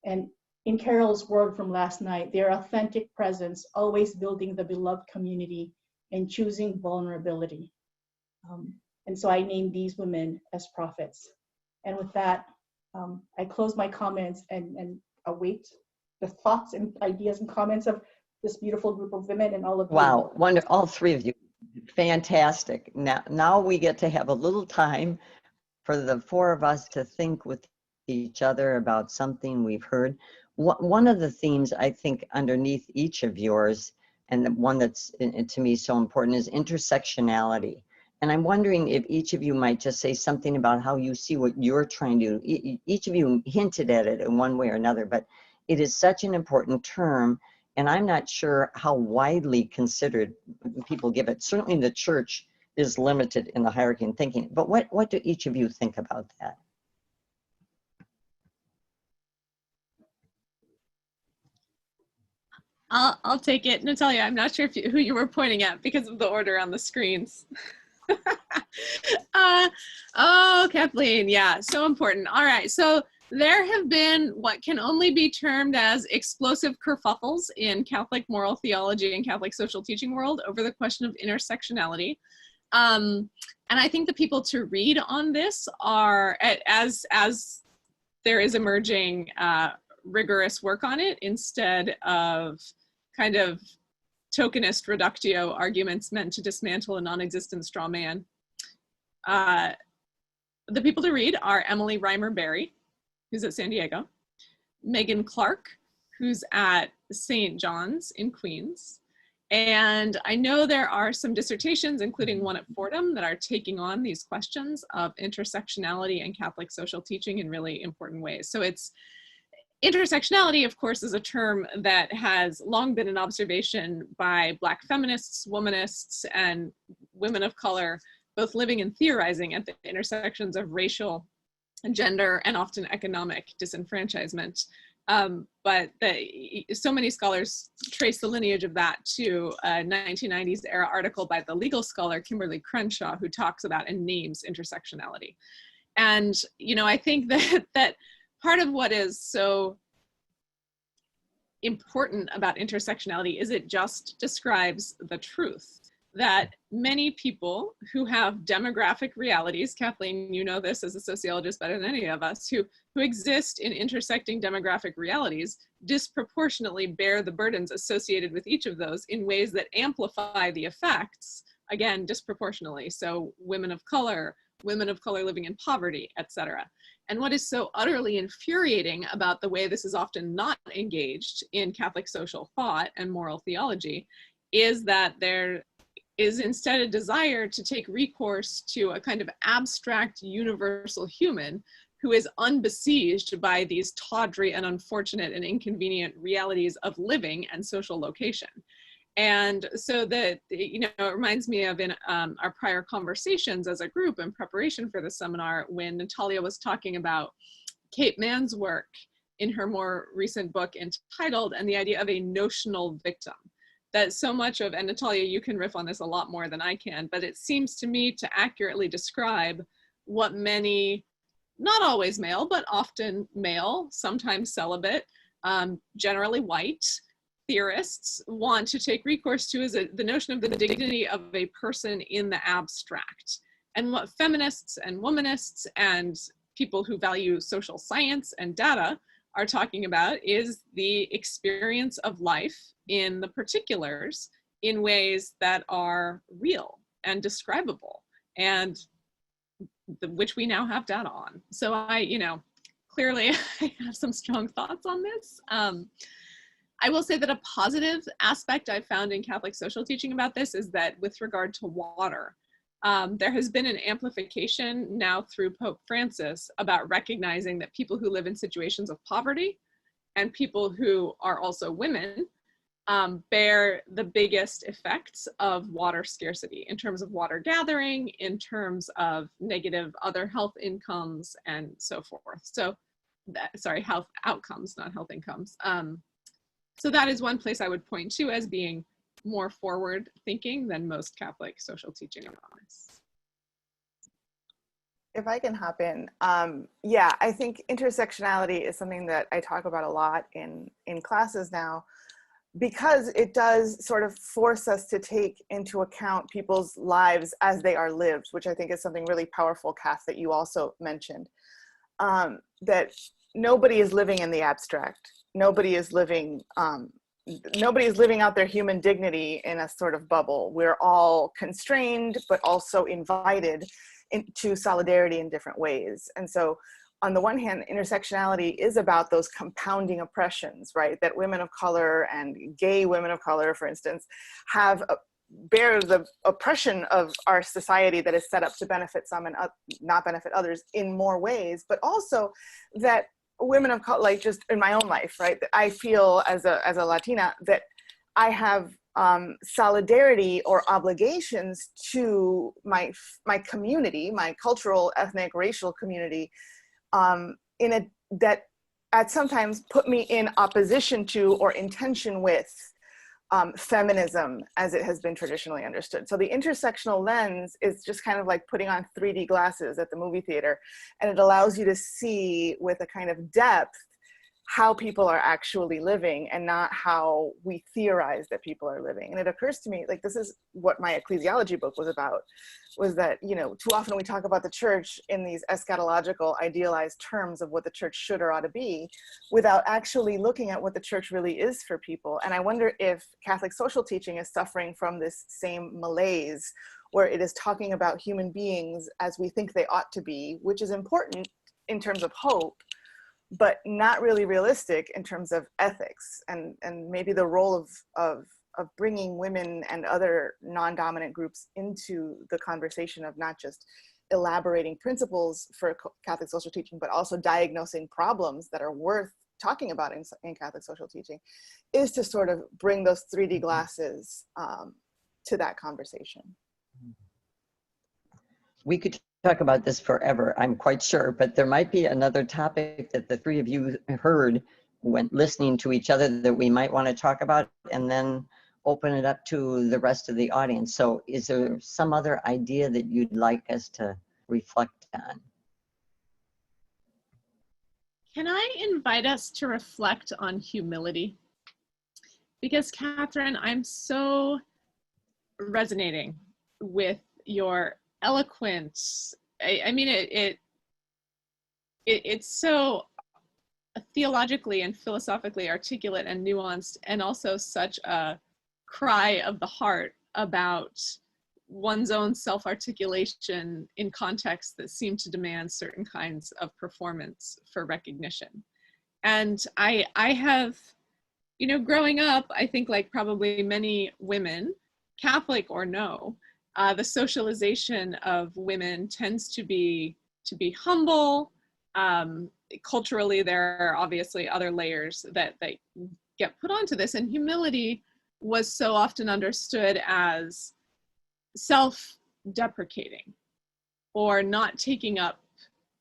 and in Carol's word from last night, their authentic presence, always building the beloved community and choosing vulnerability. And so I named these women as prophets. And with that, I close my comments and await the thoughts and ideas and comments of this beautiful group of women and all of you. Wow, wonderful, all three of you, fantastic. Now we get to have a little time for the four of us to think with each other about something we've heard. One of the themes I think underneath each of yours, and the one that's to me so important, is intersectionality. And I'm wondering if each of you might just say something about how you see what you're trying to do. Each of you hinted at it in one way or another, but it is such an important term, and I'm not sure how widely considered people give it. Certainly the church is limited in the hierarchy and thinking, but what do each of you think about that? I'll take it. Natalia, I'm not sure who you were pointing at because of the order on the screens. Oh, Kathleen, yeah, so important. All right, so there have been what can only be termed as explosive kerfuffles in Catholic moral theology and Catholic social teaching world over the question of intersectionality. And I think the people to read on this are, as there is emerging rigorous work on it, instead of kind of tokenist reductio arguments meant to dismantle a non-existent straw man. The people to read are Emily Reimer-Berry, who's at San Diego, Megan Clark, who's at St. John's in Queens. And I know there are some dissertations, including one at Fordham, that are taking on these questions of intersectionality and Catholic social teaching in really important ways. So intersectionality, of course, is a term that has long been an observation by Black feminists, womanists, and women of color, both living and theorizing at the intersections of racial, gender, and often economic disenfranchisement. But so many scholars trace the lineage of that to a 1990s era article by the legal scholar Kimberly Crenshaw, who talks about and names intersectionality. And, you know, I think that part of what is so important about intersectionality is it just describes the truth that many people who have demographic realities, Kathleen, you know this as a sociologist better than any of us, who exist in intersecting demographic realities disproportionately bear the burdens associated with each of those in ways that amplify the effects, again, disproportionately. So women of color living in poverty, etc. And what is so utterly infuriating about the way this is often not engaged in Catholic social thought and moral theology is that there is instead a desire to take recourse to a kind of abstract universal human who is unbesieged by these tawdry and unfortunate and inconvenient realities of living and social location. And so that, you know, it reminds me of in our prior conversations as a group in preparation for the seminar when Natalia was talking about Kate Mann's work in her more recent book entitled, and the idea of a notional victim. That so much of, and Natalia, you can riff on this a lot more than I can, but it seems to me to accurately describe what many, not always male, but often male, sometimes celibate, generally white, theorists want to take recourse to is the notion of the dignity of a person in the abstract. And what feminists and womanists and people who value social science and data are talking about is the experience of life in the particulars in ways that are real and describable and which we now have data on. So clearly I have some strong thoughts on this. I will say that a positive aspect I've found in Catholic social teaching about this is that with regard to water, there has been an amplification now through Pope Francis about recognizing that people who live in situations of poverty and people who are also women bear the biggest effects of water scarcity in terms of water gathering, in terms of negative other health incomes and so forth. So, health outcomes, not health incomes. So that is one place I would point to as being more forward thinking than most Catholic social teaching on this. If I can hop in, yeah, I think intersectionality is something that I talk about a lot in classes now, because it does sort of force us to take into account people's lives as they are lived, which I think is something really powerful, Kath, that you also mentioned. That nobody is living in the abstract. Nobody is living out their human dignity in a sort of bubble. We're all constrained, but also invited into solidarity in different ways. And so on the one hand, intersectionality is about those compounding oppressions, right? That women of color and gay women of color, for instance, bear the oppression of our society that is set up to benefit some and not benefit others in more ways, but also that women of color, like just in my own life, right? That I feel as a Latina that I have solidarity or obligations to my community, my cultural, ethnic, racial community, that at sometimes put me in opposition to or in tension with feminism as it has been traditionally understood. So the intersectional lens is just kind of like putting on 3D glasses at the movie theater, and it allows you to see with a kind of depth how people are actually living and not how we theorize that people are living. And it occurs to me, like, this is what my ecclesiology book was about, was that, you know, too often we talk about the church in these eschatological idealized terms of what the church should or ought to be, without actually looking at what the church really is for people. And I wonder if Catholic social teaching is suffering from this same malaise, where it is talking about human beings as we think they ought to be, which is important in terms of hope, but not really realistic in terms of ethics and maybe the role of bringing women and other non-dominant groups into the conversation of not just elaborating principles for Catholic social teaching, but also diagnosing problems that are worth talking about in Catholic social teaching, is to sort of bring those 3D glasses to that conversation. We could talk about this forever, I'm quite sure, but there might be another topic that the three of you heard when listening to each other that we might want to talk about, and then open it up to the rest of the audience. So is there some other idea that you'd like us to reflect on? Can I invite us to reflect on humility? Because Catherine, I'm so resonating with your eloquence. I mean, it's so theologically and philosophically articulate and nuanced, and also such a cry of the heart about one's own self-articulation in contexts that seem to demand certain kinds of performance for recognition. And I have, you know, growing up, I think like probably many women, Catholic or no, the socialization of women tends to be humble. Culturally, there are obviously other layers that get put onto this, and humility was so often understood as self-deprecating, or not taking up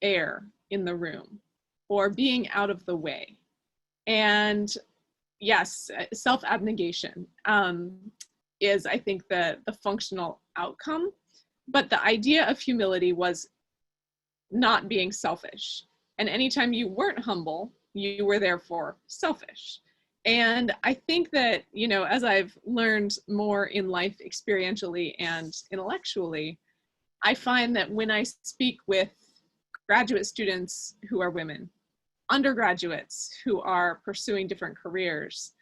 air in the room, or being out of the way. And yes, self-abnegation is, I think, the functional outcome. But the idea of humility was not being selfish. And anytime you weren't humble, you were therefore selfish. And I think that, you know, as I've learned more in life experientially and intellectually, I find that when I speak with graduate students who are women, undergraduates who are pursuing different careers,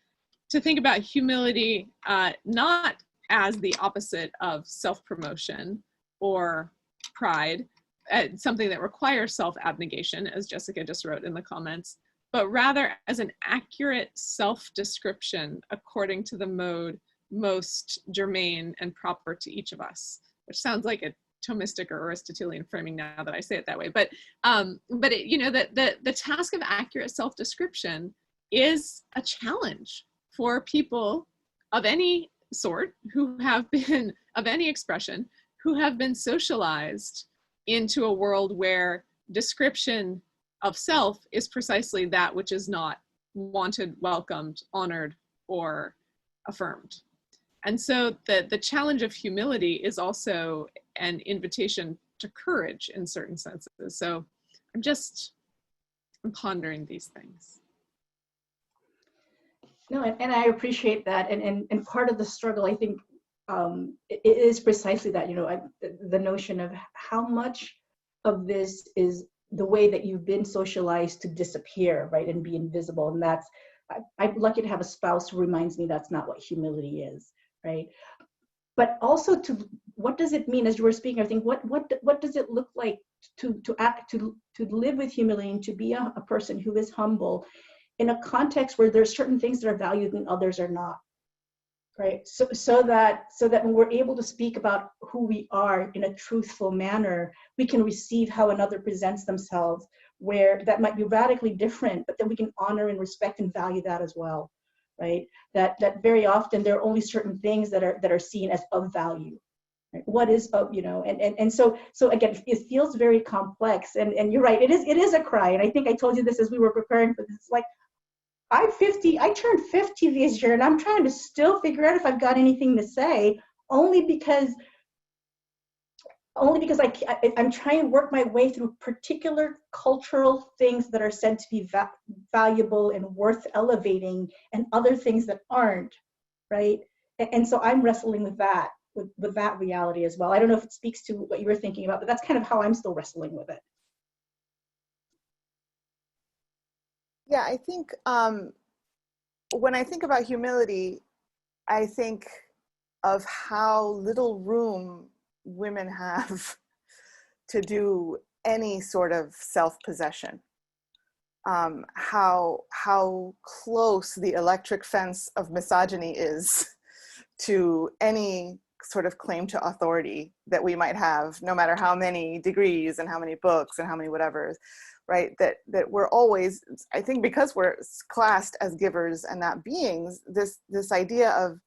to think about humility not as the opposite of self-promotion or pride, something that requires self-abnegation, as Jessica just wrote in the comments, but rather as an accurate self-description according to the mode most germane and proper to each of us, which sounds like a Thomistic or Aristotelian framing now that I say it that way. But it, you know, the task of accurate self-description is a challenge for people of any sort who have been, of any expression, who have been socialized into a world where description of self is precisely that which is not wanted, welcomed, honored, or affirmed. And so the challenge of humility is also an invitation of courage in certain senses. So I'm pondering these things. No, and I appreciate that. And part of the struggle, I think, it is precisely that, the notion of how much of this is the way that you've been socialized to disappear, right, and be invisible. And that's, I'm lucky to have a spouse who reminds me that's not what humility is, right? But also what does it mean, as you were speaking, I think, what does it look like to live with humility and to be a person who is humble in a context where there's certain things that are valued and others are not, right? So that when we're able to speak about who we are in a truthful manner, we can receive how another presents themselves, where that might be radically different, but then we can honor and respect and value that as well, right? That very often there are only certain things that are seen as of value. Right? What is of, and so again, it feels very complex, and you're right, it is a cry. And I think I told you this as we were preparing for this. It's like, I turned 50 this year, and I'm trying to still figure out if I've got anything to say, only because I'm trying to work my way through particular cultural things that are said to be valuable and worth elevating, and other things that aren't, right? And so I'm wrestling with that, with that reality as well. I don't know if it speaks to what you were thinking about, but that's kind of how I'm still wrestling with it. Yeah, I think when I think about humility, I think of how little room women have to do any sort of self-possession. How close the electric fence of misogyny is to any sort of claim to authority that we might have, no matter how many degrees and how many books and how many whatever. Right, that we're always, I think, because we're classed as givers and not beings, this idea of,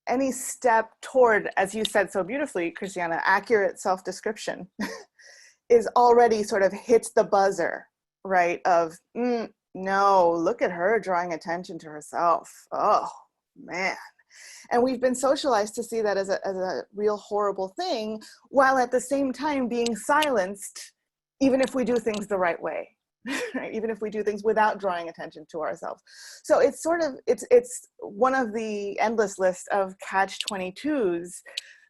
any step toward, as you said so beautifully, Christiana, accurate self-description is already sort of hits the buzzer, right? Of no, look at her drawing attention to herself. Oh man. And we've been socialized to see that as a real horrible thing, while at the same time being silenced, even if we do things the right way, right? Even if we do things without drawing attention to ourselves. So it's sort of, it's one of the endless list of catch-22s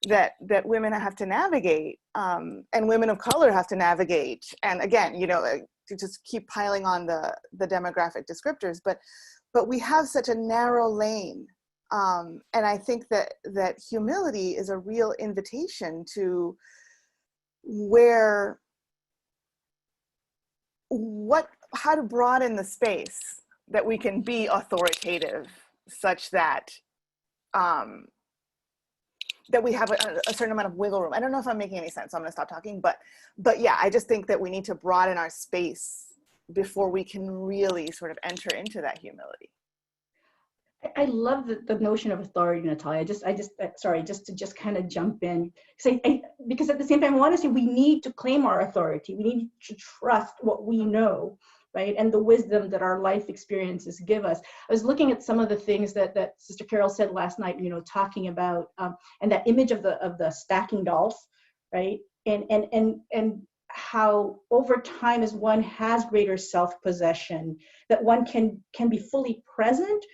that women have to navigate, and women of color have to navigate. And again, to just keep piling on the demographic descriptors, but we have such a narrow lane. And I think that humility is a real invitation to how to broaden the space that we can be authoritative, such that that we have a certain amount of wiggle room. I don't know if I'm making any sense, so I'm going to stop talking. But yeah, I just think that we need to broaden our space before we can really sort of enter into that humility. I love the notion of authority, Natalia. Sorry, just to kind of jump in. Because at the same time, I want to say we need to claim our authority. We need to trust what we know, right? And the wisdom that our life experiences give us. I was looking at some of the things that Sister Carol said last night, talking about, and that image of the stacking dolls, right? And how over time, as one has greater self-possession, that one can be fully present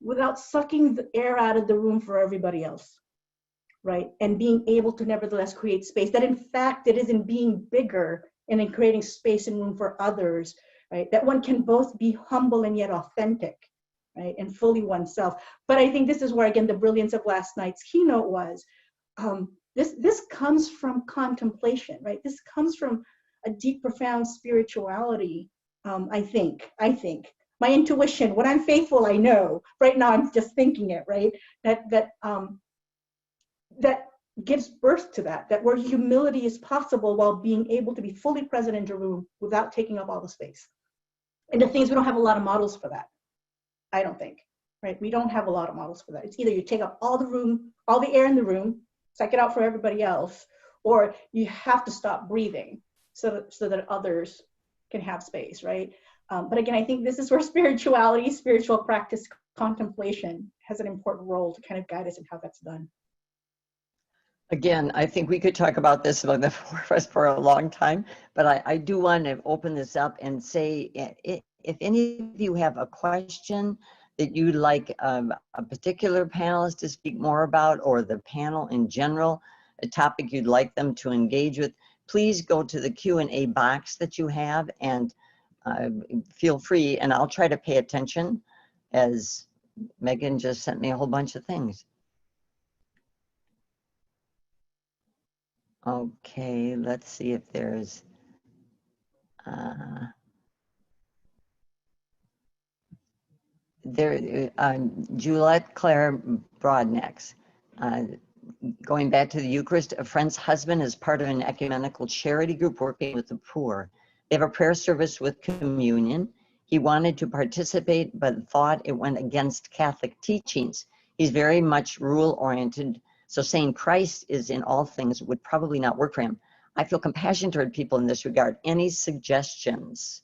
without sucking the air out of the room for everybody else, right? And being able to nevertheless create space, that in fact it is in being bigger and in creating space and room for others, right? That one can both be humble and yet authentic, right? And fully oneself. But I think this is where, again, the brilliance of last night's keynote was, this comes from contemplation, right? This comes from a deep, profound spirituality, I think. My intuition, when I'm faithful, I know. Right now, I'm just thinking it, right? That gives birth to that where humility is possible while being able to be fully present in a room without taking up all the space. And the things, we don't have a lot of models for that, I don't think, right? We don't have a lot of models for that. It's either you take up all the air in the room, suck it out for everybody else, or you have to stop breathing so that others can have space, right? But again, I think this is where spirituality, spiritual practice, contemplation has an important role to kind of guide us in how that's done. Again, I think we could talk about this among the four of us for a long time, but I do want to open this up and say, if any of you have a question that you'd like a particular panelist to speak more about, or the panel in general, a topic you'd like them to engage with, please go to the Q&A box that you have and feel free, and I'll try to pay attention, as Megan just sent me a whole bunch of things. Okay, let's see if there's Juliet Claire Broadnecks. Going back to the Eucharist, a friend's husband is part of an ecumenical charity group working with the poor. They have a prayer service with communion. He wanted to participate, but thought it went against Catholic teachings. He's very much rule-oriented, so saying Christ is in all things would probably not work for him. I feel compassion toward people in this regard. Any suggestions?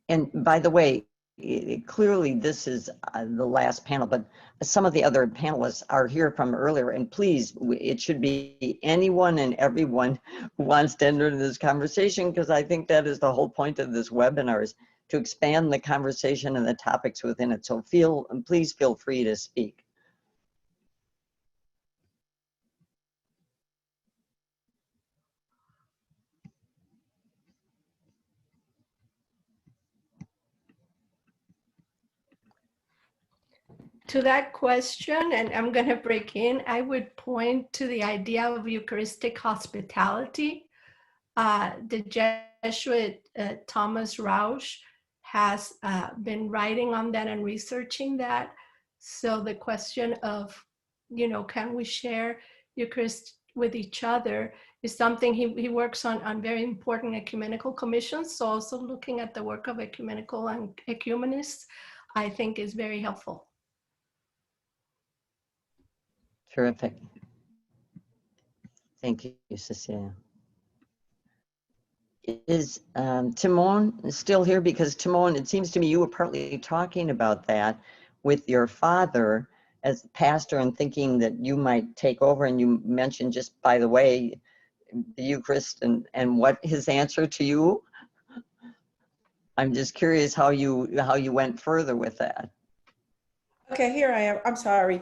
And by the way, clearly this is the last panel, but some of the other panelists are here from earlier, and please, it should be anyone and everyone who wants to enter into this conversation, because I think that is the whole point of this webinar, is to expand the conversation and the topics within it. So please feel free to speak. To that question, and I'm going to break in, I would point to the idea of Eucharistic hospitality. The Jesuit Thomas Rausch has been writing on that and researching that. So the question of, can we share Eucharist with each other is something he works on very important ecumenical commissions. So also looking at the work of ecumenical and ecumenists, I think is very helpful. Terrific. Thank you, Cecilia. Is Timon still here? Because Timon, it seems to me you were partly talking about that with your father as pastor and thinking that you might take over, and you mentioned, just by the way, the Eucharist and what his answer to you. I'm just curious how you went further with that. Okay, here I am. I'm sorry.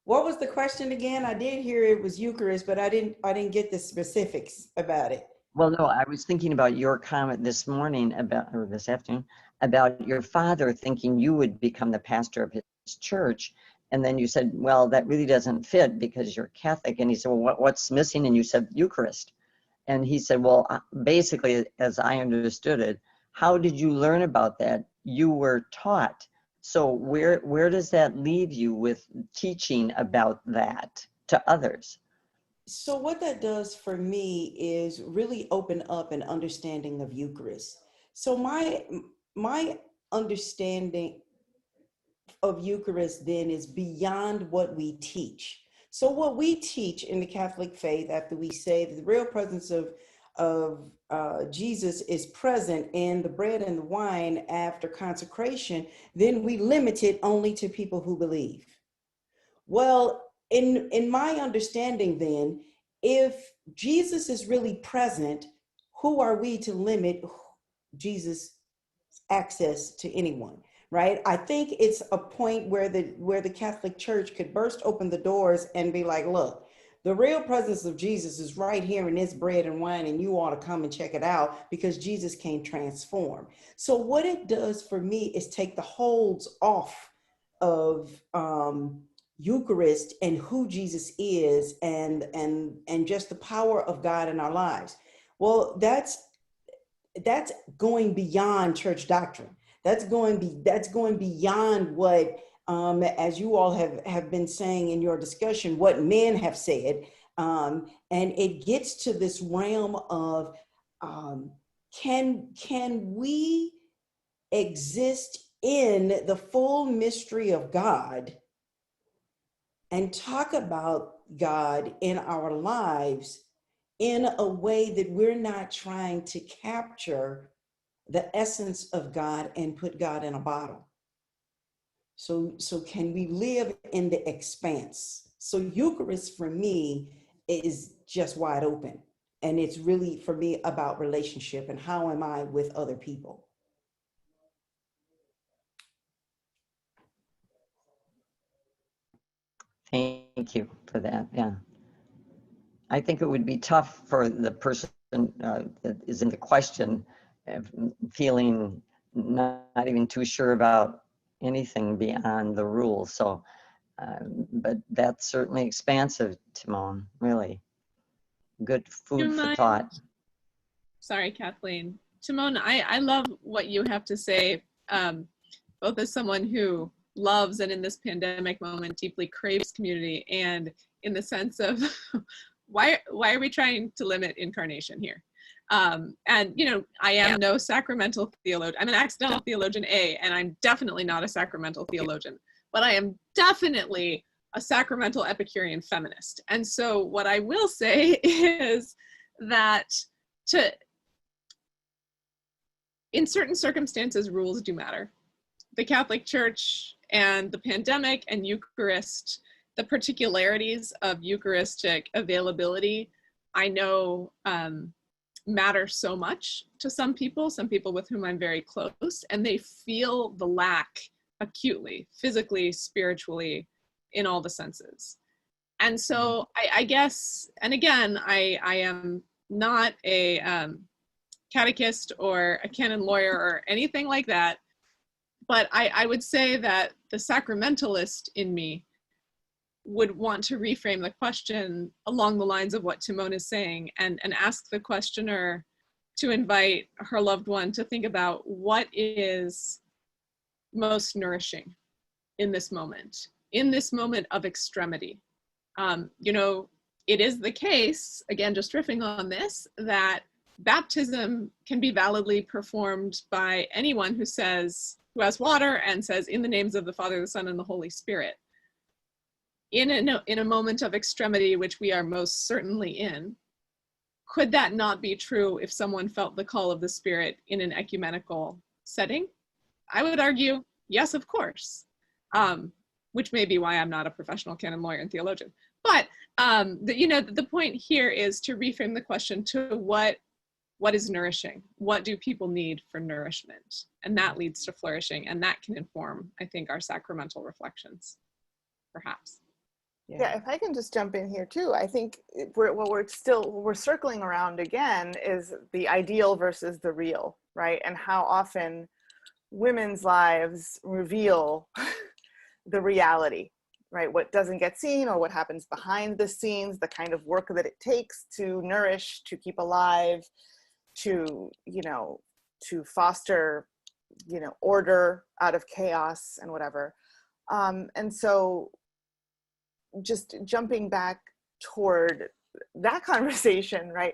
What was the question again? I did hear it was Eucharist, but I didn't get the specifics about it. Well, no, I was thinking about your comment this morning or this afternoon, about your father thinking you would become the pastor of his church. And then you said, well, that really doesn't fit because you're Catholic. And he said, well, what's missing? And you said Eucharist. And he said, well, basically, as I understood it, how did you learn about that? You were taught. So where does that leave you with teaching about that to others? So what that does for me is really open up an understanding of Eucharist. So my understanding of Eucharist then is beyond what we teach. So what we teach in the Catholic faith, after we say that the real presence of Jesus is present in the bread and the wine after consecration, then we limit it only to people who believe. Well, in my understanding then, if Jesus is really present, who are we to limit Jesus' access to anyone, right? I think it's a point where the Catholic Church could burst open the doors and be like, look, the real presence of Jesus is right here in this bread and wine, and you ought to come and check it out because Jesus can transform. So what it does for me is take the holds off of Eucharist and who Jesus is and just the power of God in our lives. Well, that's going beyond church doctrine. That's going beyond what, as you all have been saying in your discussion, what men have said. And it gets to this realm of, can we exist in the full mystery of God and talk about God in our lives in a way that we're not trying to capture the essence of God and put God in a bottle. So can we live in the expanse? So Eucharist for me is just wide open. And it's really, for me, about relationship and how am I with other people. Thank you for that. Yeah. I think it would be tough for the person that is in the question, feeling not even too sure about anything beyond the rules. So, but that's certainly expansive, Timon, really. Good food for thought. Sorry, Kathleen. Timon, I love what you have to say, both as someone who loves and in this pandemic moment deeply craves community, and in the sense of why are we trying to limit incarnation here? And you know, I am no sacramental theologian. I'm an accidental theologian A, and I'm definitely not a sacramental theologian, but I am definitely a sacramental Epicurean feminist. And so what I will say is that in certain circumstances, rules do matter. The Catholic Church and the pandemic and Eucharist, the particularities of Eucharistic availability, I know matter so much to some people with whom I'm very close, and they feel the lack acutely, physically, spiritually, in all the senses. And so I guess, and again, I am not a catechist or a canon lawyer or anything like that, but I would say that the sacramentalist in me would want to reframe the question along the lines of what Timon is saying, and ask the questioner to invite her loved one to think about what is most nourishing in this moment of extremity. You know, it is the case, again, just riffing on this, that baptism can be validly performed by anyone who has water and says, in the names of the Father, the Son, and the Holy Spirit. In a moment of extremity, which we are most certainly in, could that not be true if someone felt the call of the Spirit in an ecumenical setting? I would argue, yes, of course, which may be why I'm not a professional canon lawyer and theologian. But the point here is to reframe the question to what is nourishing? What do people need for nourishment? And that leads to flourishing, and that can inform, I think, our sacramental reflections, perhaps. Yeah, if I can just jump in here too, I think what we're circling around again is the ideal versus the real, right? And how often women's lives reveal the reality, right? What doesn't get seen or what happens behind the scenes, the kind of work that it takes to nourish, to keep alive, to foster, order out of chaos and whatever. And so just jumping back toward that conversation, right?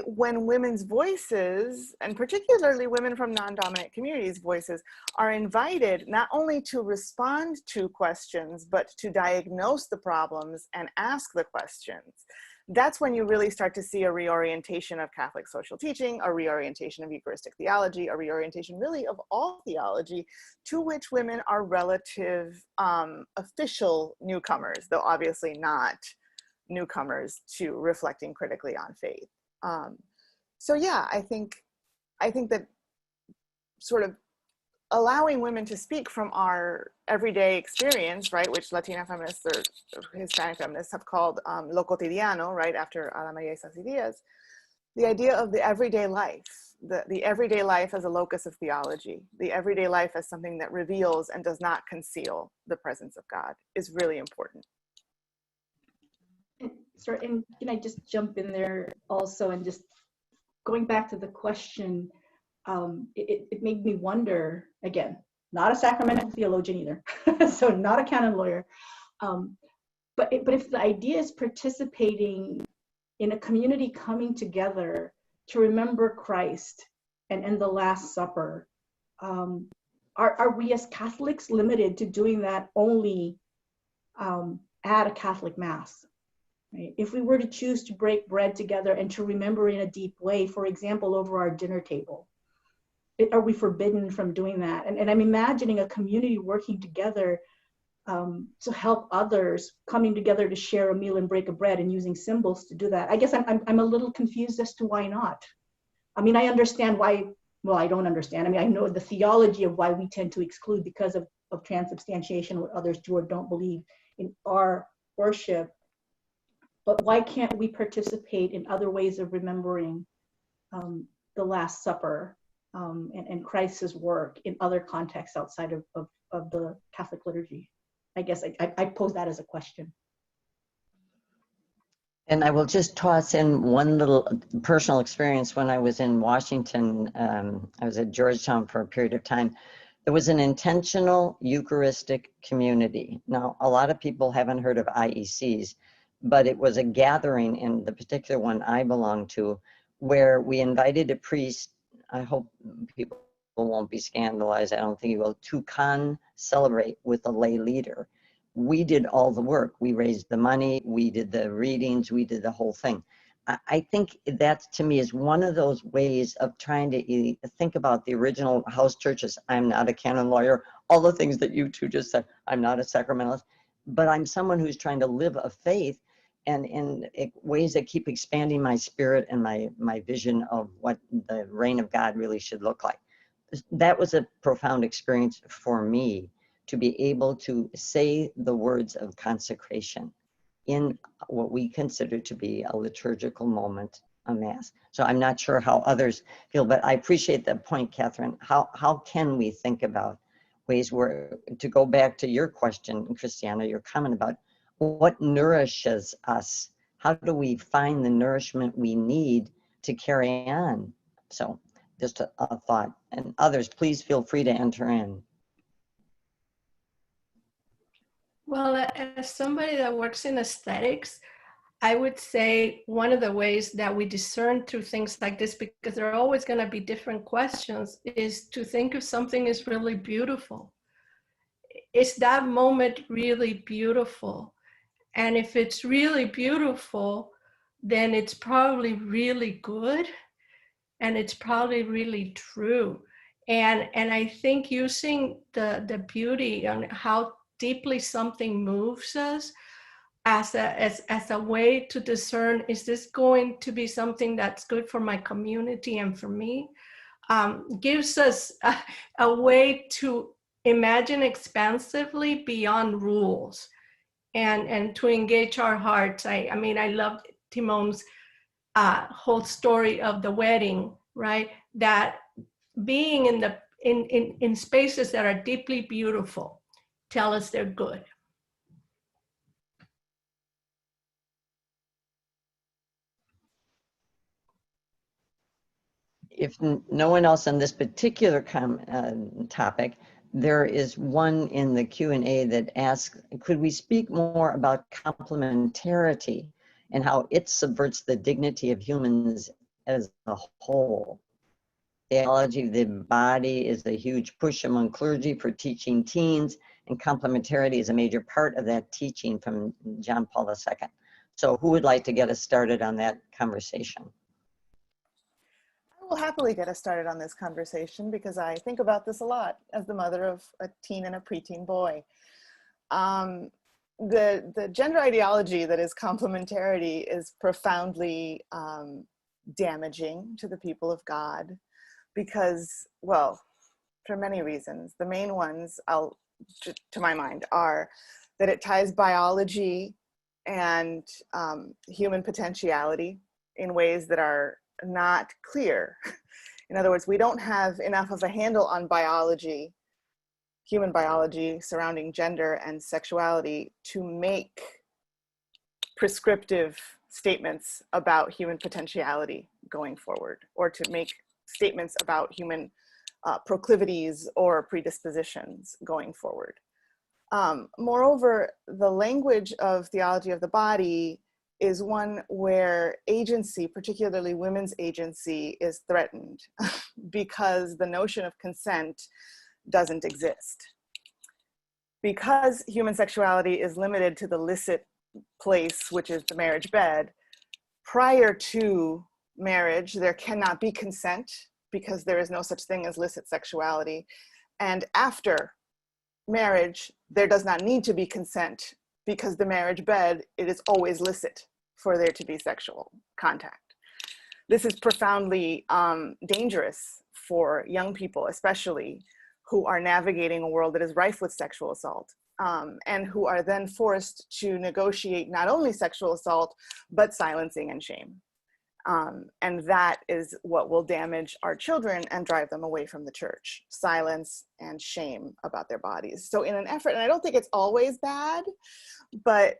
When women's voices, and particularly women from non-dominant communities' voices, are invited not only to respond to questions, but to diagnose the problems and ask the questions, that's when you really start to see a reorientation of Catholic social teaching, a reorientation of Eucharistic theology, a reorientation really of all theology, to which women are relative official newcomers, though obviously not newcomers to reflecting critically on faith. So yeah, I think that sort of allowing women to speak from our everyday experience, right, which Latina feminists or Hispanic feminists have called lo cotidiano, right, after Ana Maria Isasi Diaz, the idea of the everyday life, the everyday life as a locus of theology, the everyday life as something that reveals and does not conceal the presence of God is really important. Sorry, and can I just jump in there also, and just going back to the question, it made me wonder, again, not a sacramental theologian either, so not a canon lawyer, but if the idea is participating in a community coming together to remember Christ and the Last Supper, are we as Catholics limited to doing that only at a Catholic Mass? Right? If we were to choose to break bread together and to remember in a deep way, for example, over our dinner table, are we forbidden from doing that? And I'm imagining a community working together to help others, coming together to share a meal and break a bread and using symbols to do that. I guess I'm a little confused as to why not. I mean, I understand why, well, I don't understand. I mean, I know the theology of why we tend to exclude because of transubstantiation, what others do or don't believe in our worship. But why can't we participate in other ways of remembering the Last Supper and Christ's work in other contexts outside of the Catholic liturgy? I guess I pose that as a question. And I will just toss in one little personal experience. When I was in Washington, I was at Georgetown for a period of time. There was an intentional Eucharistic community. Now, a lot of people haven't heard of IECs, but it was a gathering in the particular one I belonged to, where we invited a priest. I hope people won't be scandalized, I don't think he will, to celebrate with a lay leader. We did all the work. We raised the money, we did the readings, we did the whole thing. I think that, to me, is one of those ways of trying to think about the original house churches. I'm not a canon lawyer, all the things that you two just said. I'm not a sacramentalist, but I'm someone who's trying to live a faith and in ways that keep expanding my spirit and my vision of what the reign of God really should look like. That was a profound experience for me, to be able to say the words of consecration in what we consider to be a liturgical moment, a Mass. So I'm not sure how others feel, but I appreciate that point, Catherine. How can we think about ways where, to go back to your question, Christiana, your comment about what nourishes us? How do we find the nourishment we need to carry on? So just a thought. And others, please feel free to enter in. Well, as somebody that works in aesthetics, I would say one of the ways that we discern through things like this, because there are always going to be different questions, is to think if something is really beautiful. Is that moment really beautiful? And if it's really beautiful, then it's probably really good, and it's probably really true. And I think using the beauty and how deeply something moves us as a way to discern, is this going to be something that's good for my community and for me, gives us a way to imagine expansively beyond rules and to engage our hearts. I mean, I loved Timon's whole story of the wedding, right? That being in spaces that are deeply beautiful tell us they're good. If no one else on this particular topic, there is one in the Q&A that asks, could we speak more about complementarity and how it subverts the dignity of humans as a whole? Theology of the body is a huge push among clergy for teaching teens, and complementarity is a major part of that teaching from John Paul II. So who would like to get us started on that conversation? I will happily get us started on this conversation because I think about this a lot as the mother of a teen and a preteen boy. The gender ideology that is complementarity is profoundly damaging to the people of God because, well, for many reasons. The main ones, to my mind, are that it ties biology and human potentiality in ways that are not clear. In other words, we don't have enough of a handle on biology, human biology surrounding gender and sexuality, to make prescriptive statements about human potentiality going forward, or to make statements about human proclivities or predispositions going forward. Moreover, the language of theology of the body is one where agency, particularly women's agency, is threatened because the notion of consent doesn't exist. Because human sexuality is limited to the licit place, which is the marriage bed, prior to marriage, there cannot be consent because there is no such thing as licit sexuality. And after marriage, there does not need to be consent, because the marriage bed, it is always licit for there to be sexual contact. This is profoundly dangerous for young people, especially, who are navigating a world that is rife with sexual assault, and who are then forced to negotiate not only sexual assault, but silencing and shame. And that is what will damage our children and drive them away from the church: silence and shame about their bodies. So in an effort, and I don't think it's always bad, but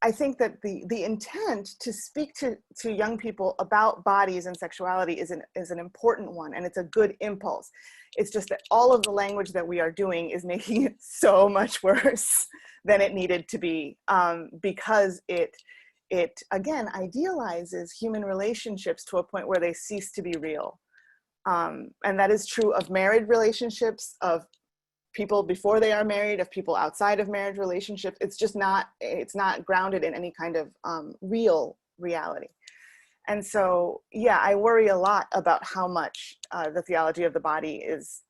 I think that the intent to speak to young people about bodies and sexuality is an important one, and it's a good impulse. It's just that all of the language that we are doing is making it so much worse than it needed to be, because it again idealizes human relationships to a point where they cease to be real. And that is true of married relationships, of people before they are married, of people outside of marriage relationships. It's not grounded in any kind of real reality. And so, yeah, I worry a lot about how much the theology of the body is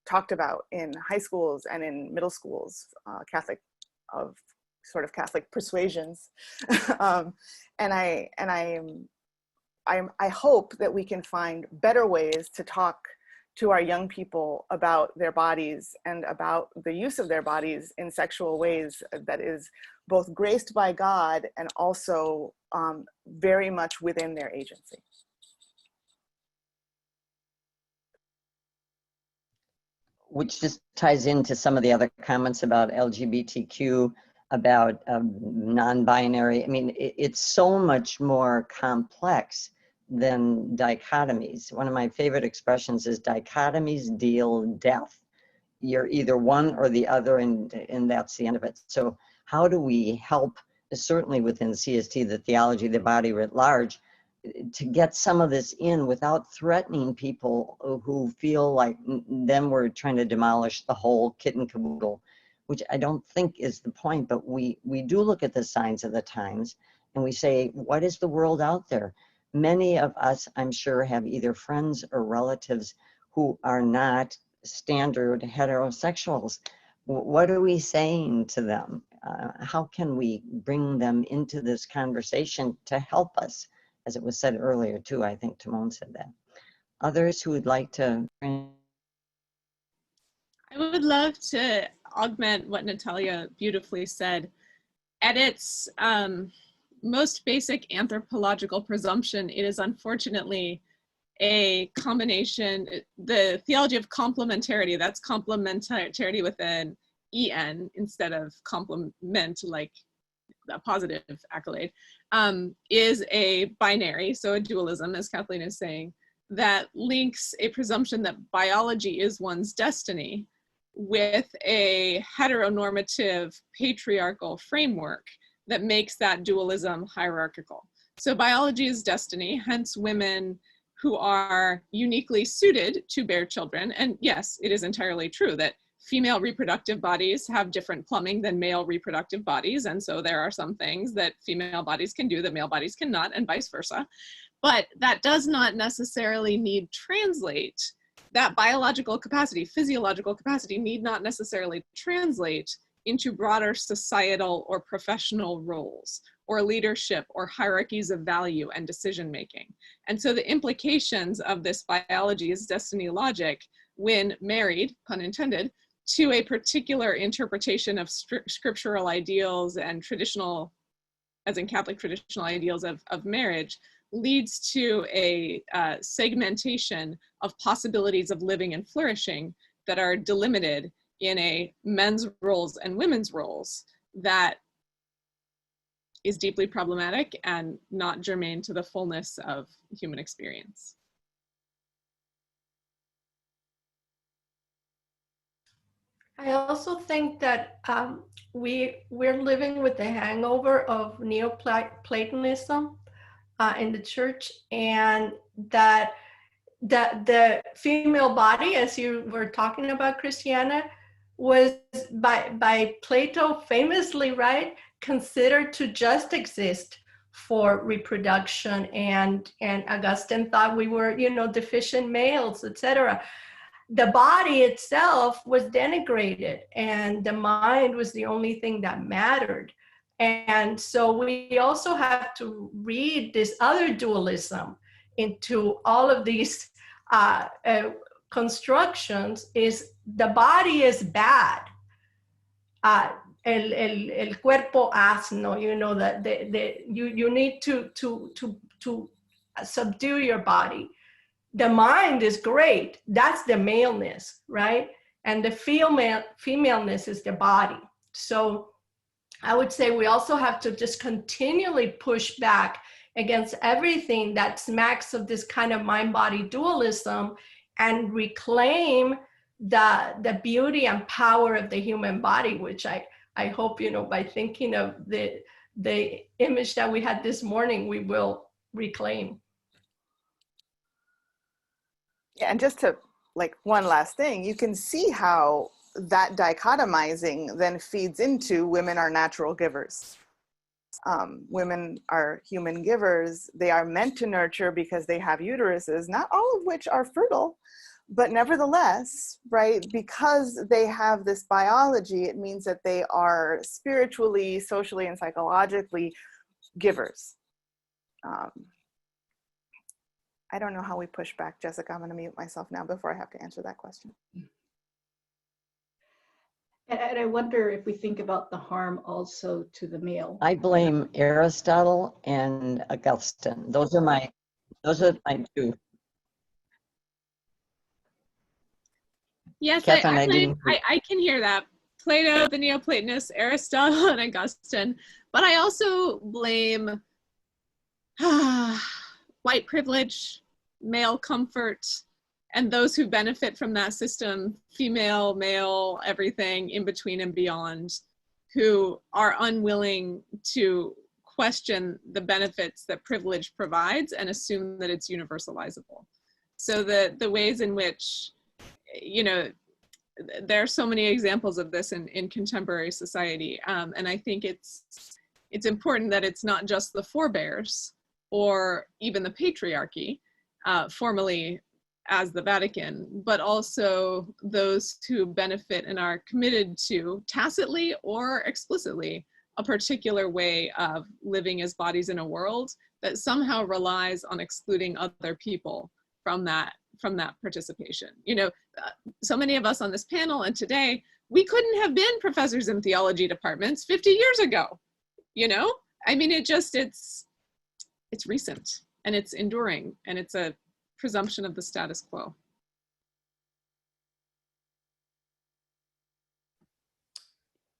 talked about in high schools and in middle schools, Catholic persuasions. And I hope that we can find better ways to talk to our young people about their bodies and about the use of their bodies in sexual ways that is both graced by God and also very much within their agency. Which just ties into some of the other comments about LGBTQ, about non-binary. I mean, it's so much more complex than dichotomies. One of my favorite expressions is dichotomies deal death. You're either one or the other, and that's the end of it. So how do we help, certainly within CST, the theology of the body writ large, to get some of this in without threatening people who feel like then we're trying to demolish the whole kit and caboodle, which I don't think is the point. But we do look at the signs of the times and we say, what is the world out there? Many of us, I'm sure, have either friends or relatives who are not standard heterosexuals. What are we saying to them? How can we bring them into this conversation to help us? As it was said earlier too, I think Timon said that. Others who would like to? I would love to augment what Natalia beautifully said. At its most basic anthropological presumption, it is unfortunately a combination, the theology of complementarity, that's complementarity with an EN instead of complement, like a positive accolade, is a binary, so a dualism, as Kathleen is saying, that links a presumption that biology is one's destiny with a heteronormative patriarchal framework that makes that dualism hierarchical. So biology is destiny, hence women who are uniquely suited to bear children. And yes, it is entirely true that female reproductive bodies have different plumbing than male reproductive bodies. And so there are some things that female bodies can do that male bodies cannot, and vice versa. But that does not necessarily need translate. That biological capacity, physiological capacity, need not necessarily translate into broader societal or professional roles or leadership or hierarchies of value and decision making. And so the implications of this biology is destiny logic when married, pun intended, to a particular interpretation of scriptural ideals and traditional, as in Catholic traditional ideals of marriage, leads to a segmentation of possibilities of living and flourishing that are delimited in a men's roles and women's roles that is deeply problematic and not germane to the fullness of human experience. I also think that we're living with the hangover of Neoplatonism in the church, and that the female body, as you were talking about, Christiana, was by Plato famously, right, considered to just exist for reproduction, and Augustine thought we were, you know, deficient males, etc. The body itself was denigrated, and the mind was the only thing that mattered. And so we also have to read this other dualism into all of these constructions. Is the body is bad. El cuerpo asno, you know, that you need to subdue your body. The mind is great. That's the maleness, right? And the femaleness is the body. So I would say we also have to just continually push back against everything that smacks of this kind of mind-body dualism, and reclaim the beauty and power of the human body, which I hope, you know, by thinking of the image that we had this morning, we will reclaim. Yeah, and just to, like, one last thing, you can see how that dichotomizing then feeds into women are natural givers. Women are human givers. They are meant to nurture because they have uteruses, not all of which are fertile, but nevertheless, right, because they have this biology, it means that they are spiritually, socially, and psychologically givers. I don't know how we push back, Jessica. I'm going to mute myself now before I have to answer that question. And I wonder if we think about the harm also to the male. I blame Aristotle and Augustine. Those are my two. Yes, Catherine, I can hear that. Plato, the Neoplatonists, Aristotle, and Augustine. But I also blame white privilege, male comfort, and those who benefit from that system, female, male, everything in between and beyond, who are unwilling to question the benefits that privilege provides and assume that it's universalizable. So the ways in which, you know, there are so many examples of this in contemporary society. And I think it's important that it's not just the forebears or even the patriarchy, formally as the Vatican, but also those who benefit and are committed to, tacitly or explicitly, a particular way of living as bodies in a world that somehow relies on excluding other people from that participation. You know, so many of us on this panel and today, we couldn't have been professors in theology departments 50 years ago, you know? I mean, it's recent and it's enduring, and it's a presumption of the status quo.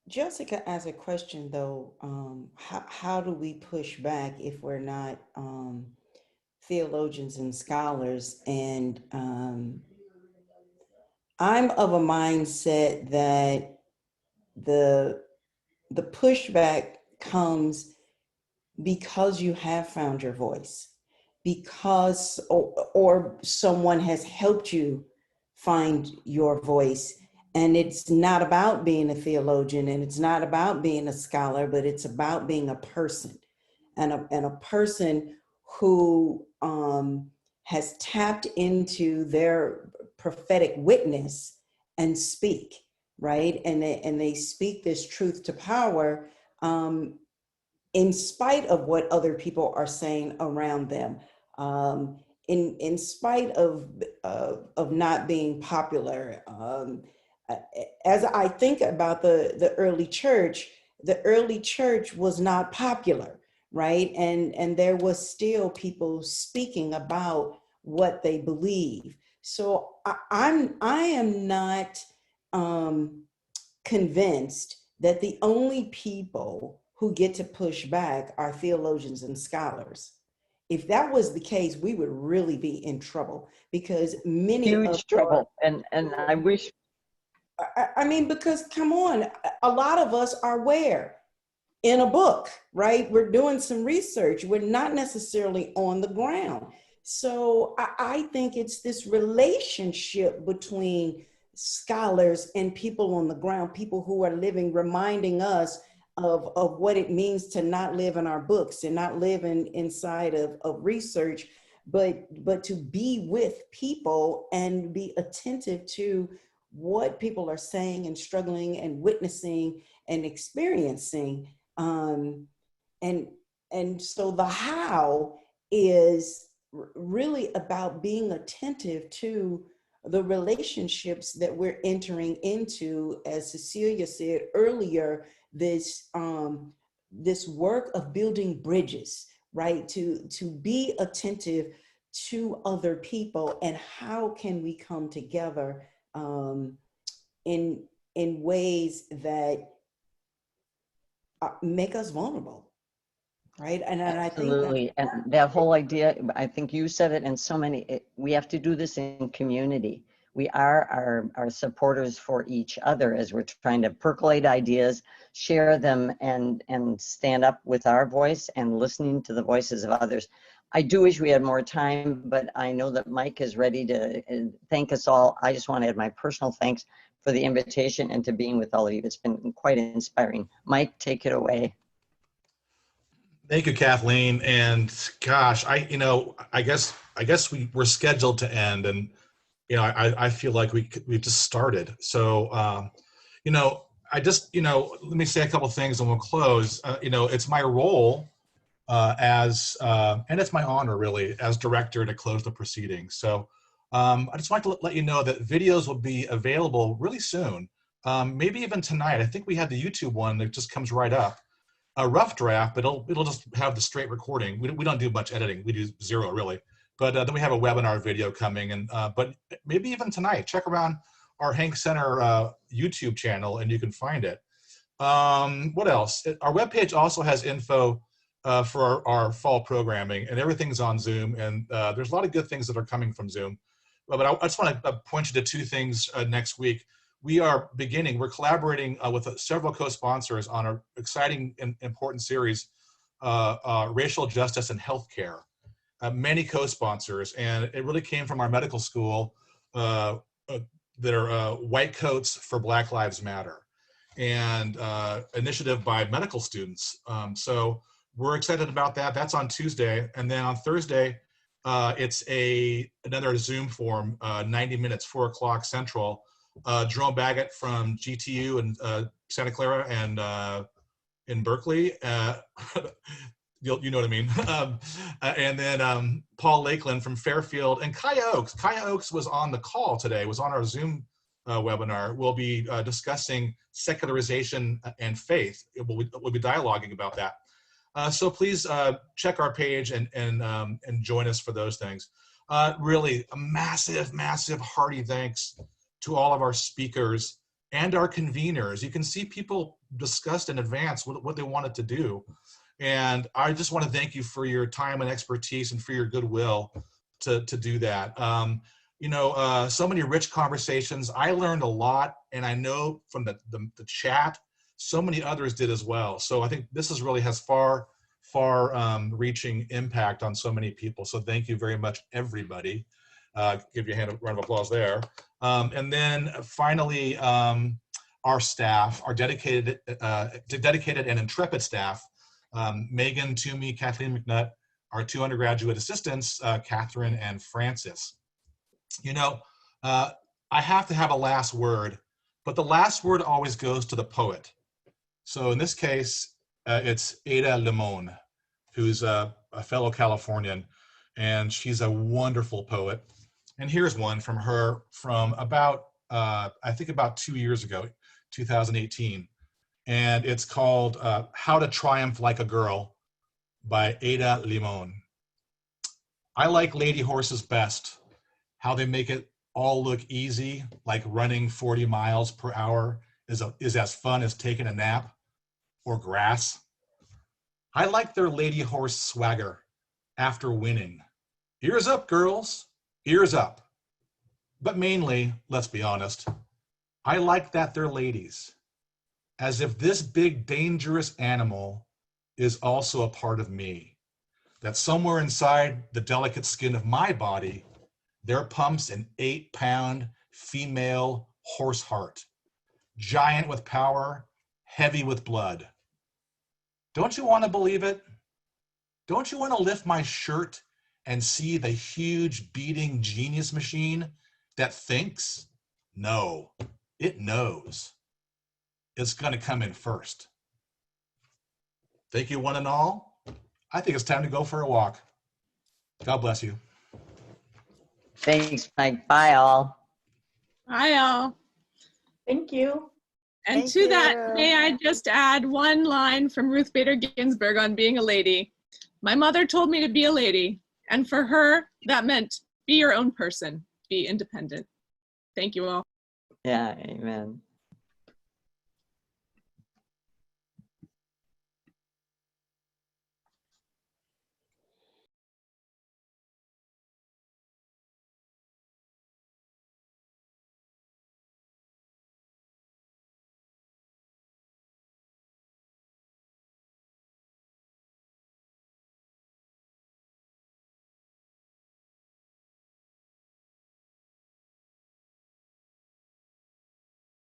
Jessica asked a question though, how do we push back if we're not theologians and scholars? And I'm of a mindset that the pushback comes because you have found your voice, because or someone has helped you find your voice. And it's not about being a theologian, and it's not about being a scholar, but it's about being a person, and a person who has tapped into their prophetic witness and speak, right? And they speak this truth to power in spite of what other people are saying around them, in spite of not being popular. As I think about the early church was not popular, right? And there was still people speaking about what they believe. So I am not convinced that the only people who get to push back are theologians and scholars. If that was the case, we would really be in trouble, because many huge trouble. And I wish. I mean, because come on, a lot of us are where? In a book, right? We're doing some research. We're not necessarily on the ground. So I think it's this relationship between scholars and people on the ground, people who are living, reminding us of what it means to not live in our books and not live inside of research, but to be with people and be attentive to what people are saying and struggling and witnessing and experiencing. And so the how is really about being attentive to the relationships that we're entering into, as Cecilia said earlier, this work of building bridges, right? To be attentive to other people, and how can we come together in ways that make us vulnerable, right? And I think Absolutely. And that whole idea, I think you said it, and so many, we have to do this in community. We are our supporters for each other as we're trying to percolate ideas, share them, and stand up with our voice and listening to the voices of others. I do wish we had more time, but I know that Mike is ready to thank us all. I just want to add my personal thanks for the invitation and to being with all of you. It's been quite inspiring. Mike, take it away. Thank you, Kathleen. And gosh, I guess we're scheduled to end, and I feel like we just started. So let me say a couple of things and we'll close. It's my role and it's my honor really as director to close the proceedings. So I just want to let you know that videos will be available really soon. Maybe even tonight. I think we had the YouTube one that just comes right up. A rough draft, but it'll just have the straight recording. We don't do much editing. We do zero really. But then we have a webinar video coming, and but maybe even tonight, check around our Hank Center YouTube channel and you can find it. What else? Our webpage also has info for our fall programming, and everything's on Zoom, and there's a lot of good things that are coming from Zoom. But I just want to point you to two things next week. We're collaborating with several co-sponsors on an exciting and important series, Racial Justice and Healthcare. Many co-sponsors, and it really came from our medical school that are White Coats for Black Lives Matter, and initiative by medical students. So we're excited about that. That's on Tuesday. And then on Thursday, it's another Zoom forum, 90 minutes, 4 o'clock Central. Jerome Baggett from GTU and Santa Clara and in Berkeley, you know what I mean. And then Paul Lakeland from Fairfield and Kaya Oaks. Kaya Oaks was on the call today, was on our Zoom webinar. We'll be discussing secularization and faith. We'll be dialoguing about that. So please check our page and join us for those things. Really a massive, massive hearty thanks to all of our speakers and our conveners. You can see people discussed in advance what they wanted to do. And I just want to thank you for your time and expertise and for your goodwill to do that. So many rich conversations. I learned a lot, and I know from the chat, so many others did as well. So I think this really has far reaching impact on so many people. So thank you very much, everybody. Give you a round of applause there. And then finally, our staff, our dedicated and intrepid staff, Megan, Toomey, Kathleen McNutt, our 2 undergraduate assistants, Catherine and Francis. I have to have a last word, but the last word always goes to the poet. So in this case, it's Ada Limon, who's a fellow Californian, and she's a wonderful poet. And here's one from her from about, I think about 2 years ago, 2018. And it's called How to Triumph Like a Girl by Ada Limon. I like lady horses best, how they make it all look easy, like running 40 miles per hour is as fun as taking a nap or grass. I like their lady horse swagger after winning. Ears up, girls, ears up. But mainly, let's be honest, I like that they're ladies, as if this big, dangerous animal is also a part of me, that somewhere inside the delicate skin of my body, there pumps an 8-pound female horse heart, giant with power, heavy with blood. Don't you want to believe it? Don't you want to lift my shirt and see the huge beating genius machine that thinks? No, it knows. It's going to come in first. Thank you, one and all. I think it's time to go for a walk. God bless you. Thanks, Mike. Bye, all. Hi, all. Thank you. And Thank to that, you. may I just add one line from Ruth Bader Ginsburg on being a lady. My mother told me to be a lady, and for her, that meant be your own person, be independent. Thank you all. Yeah, amen.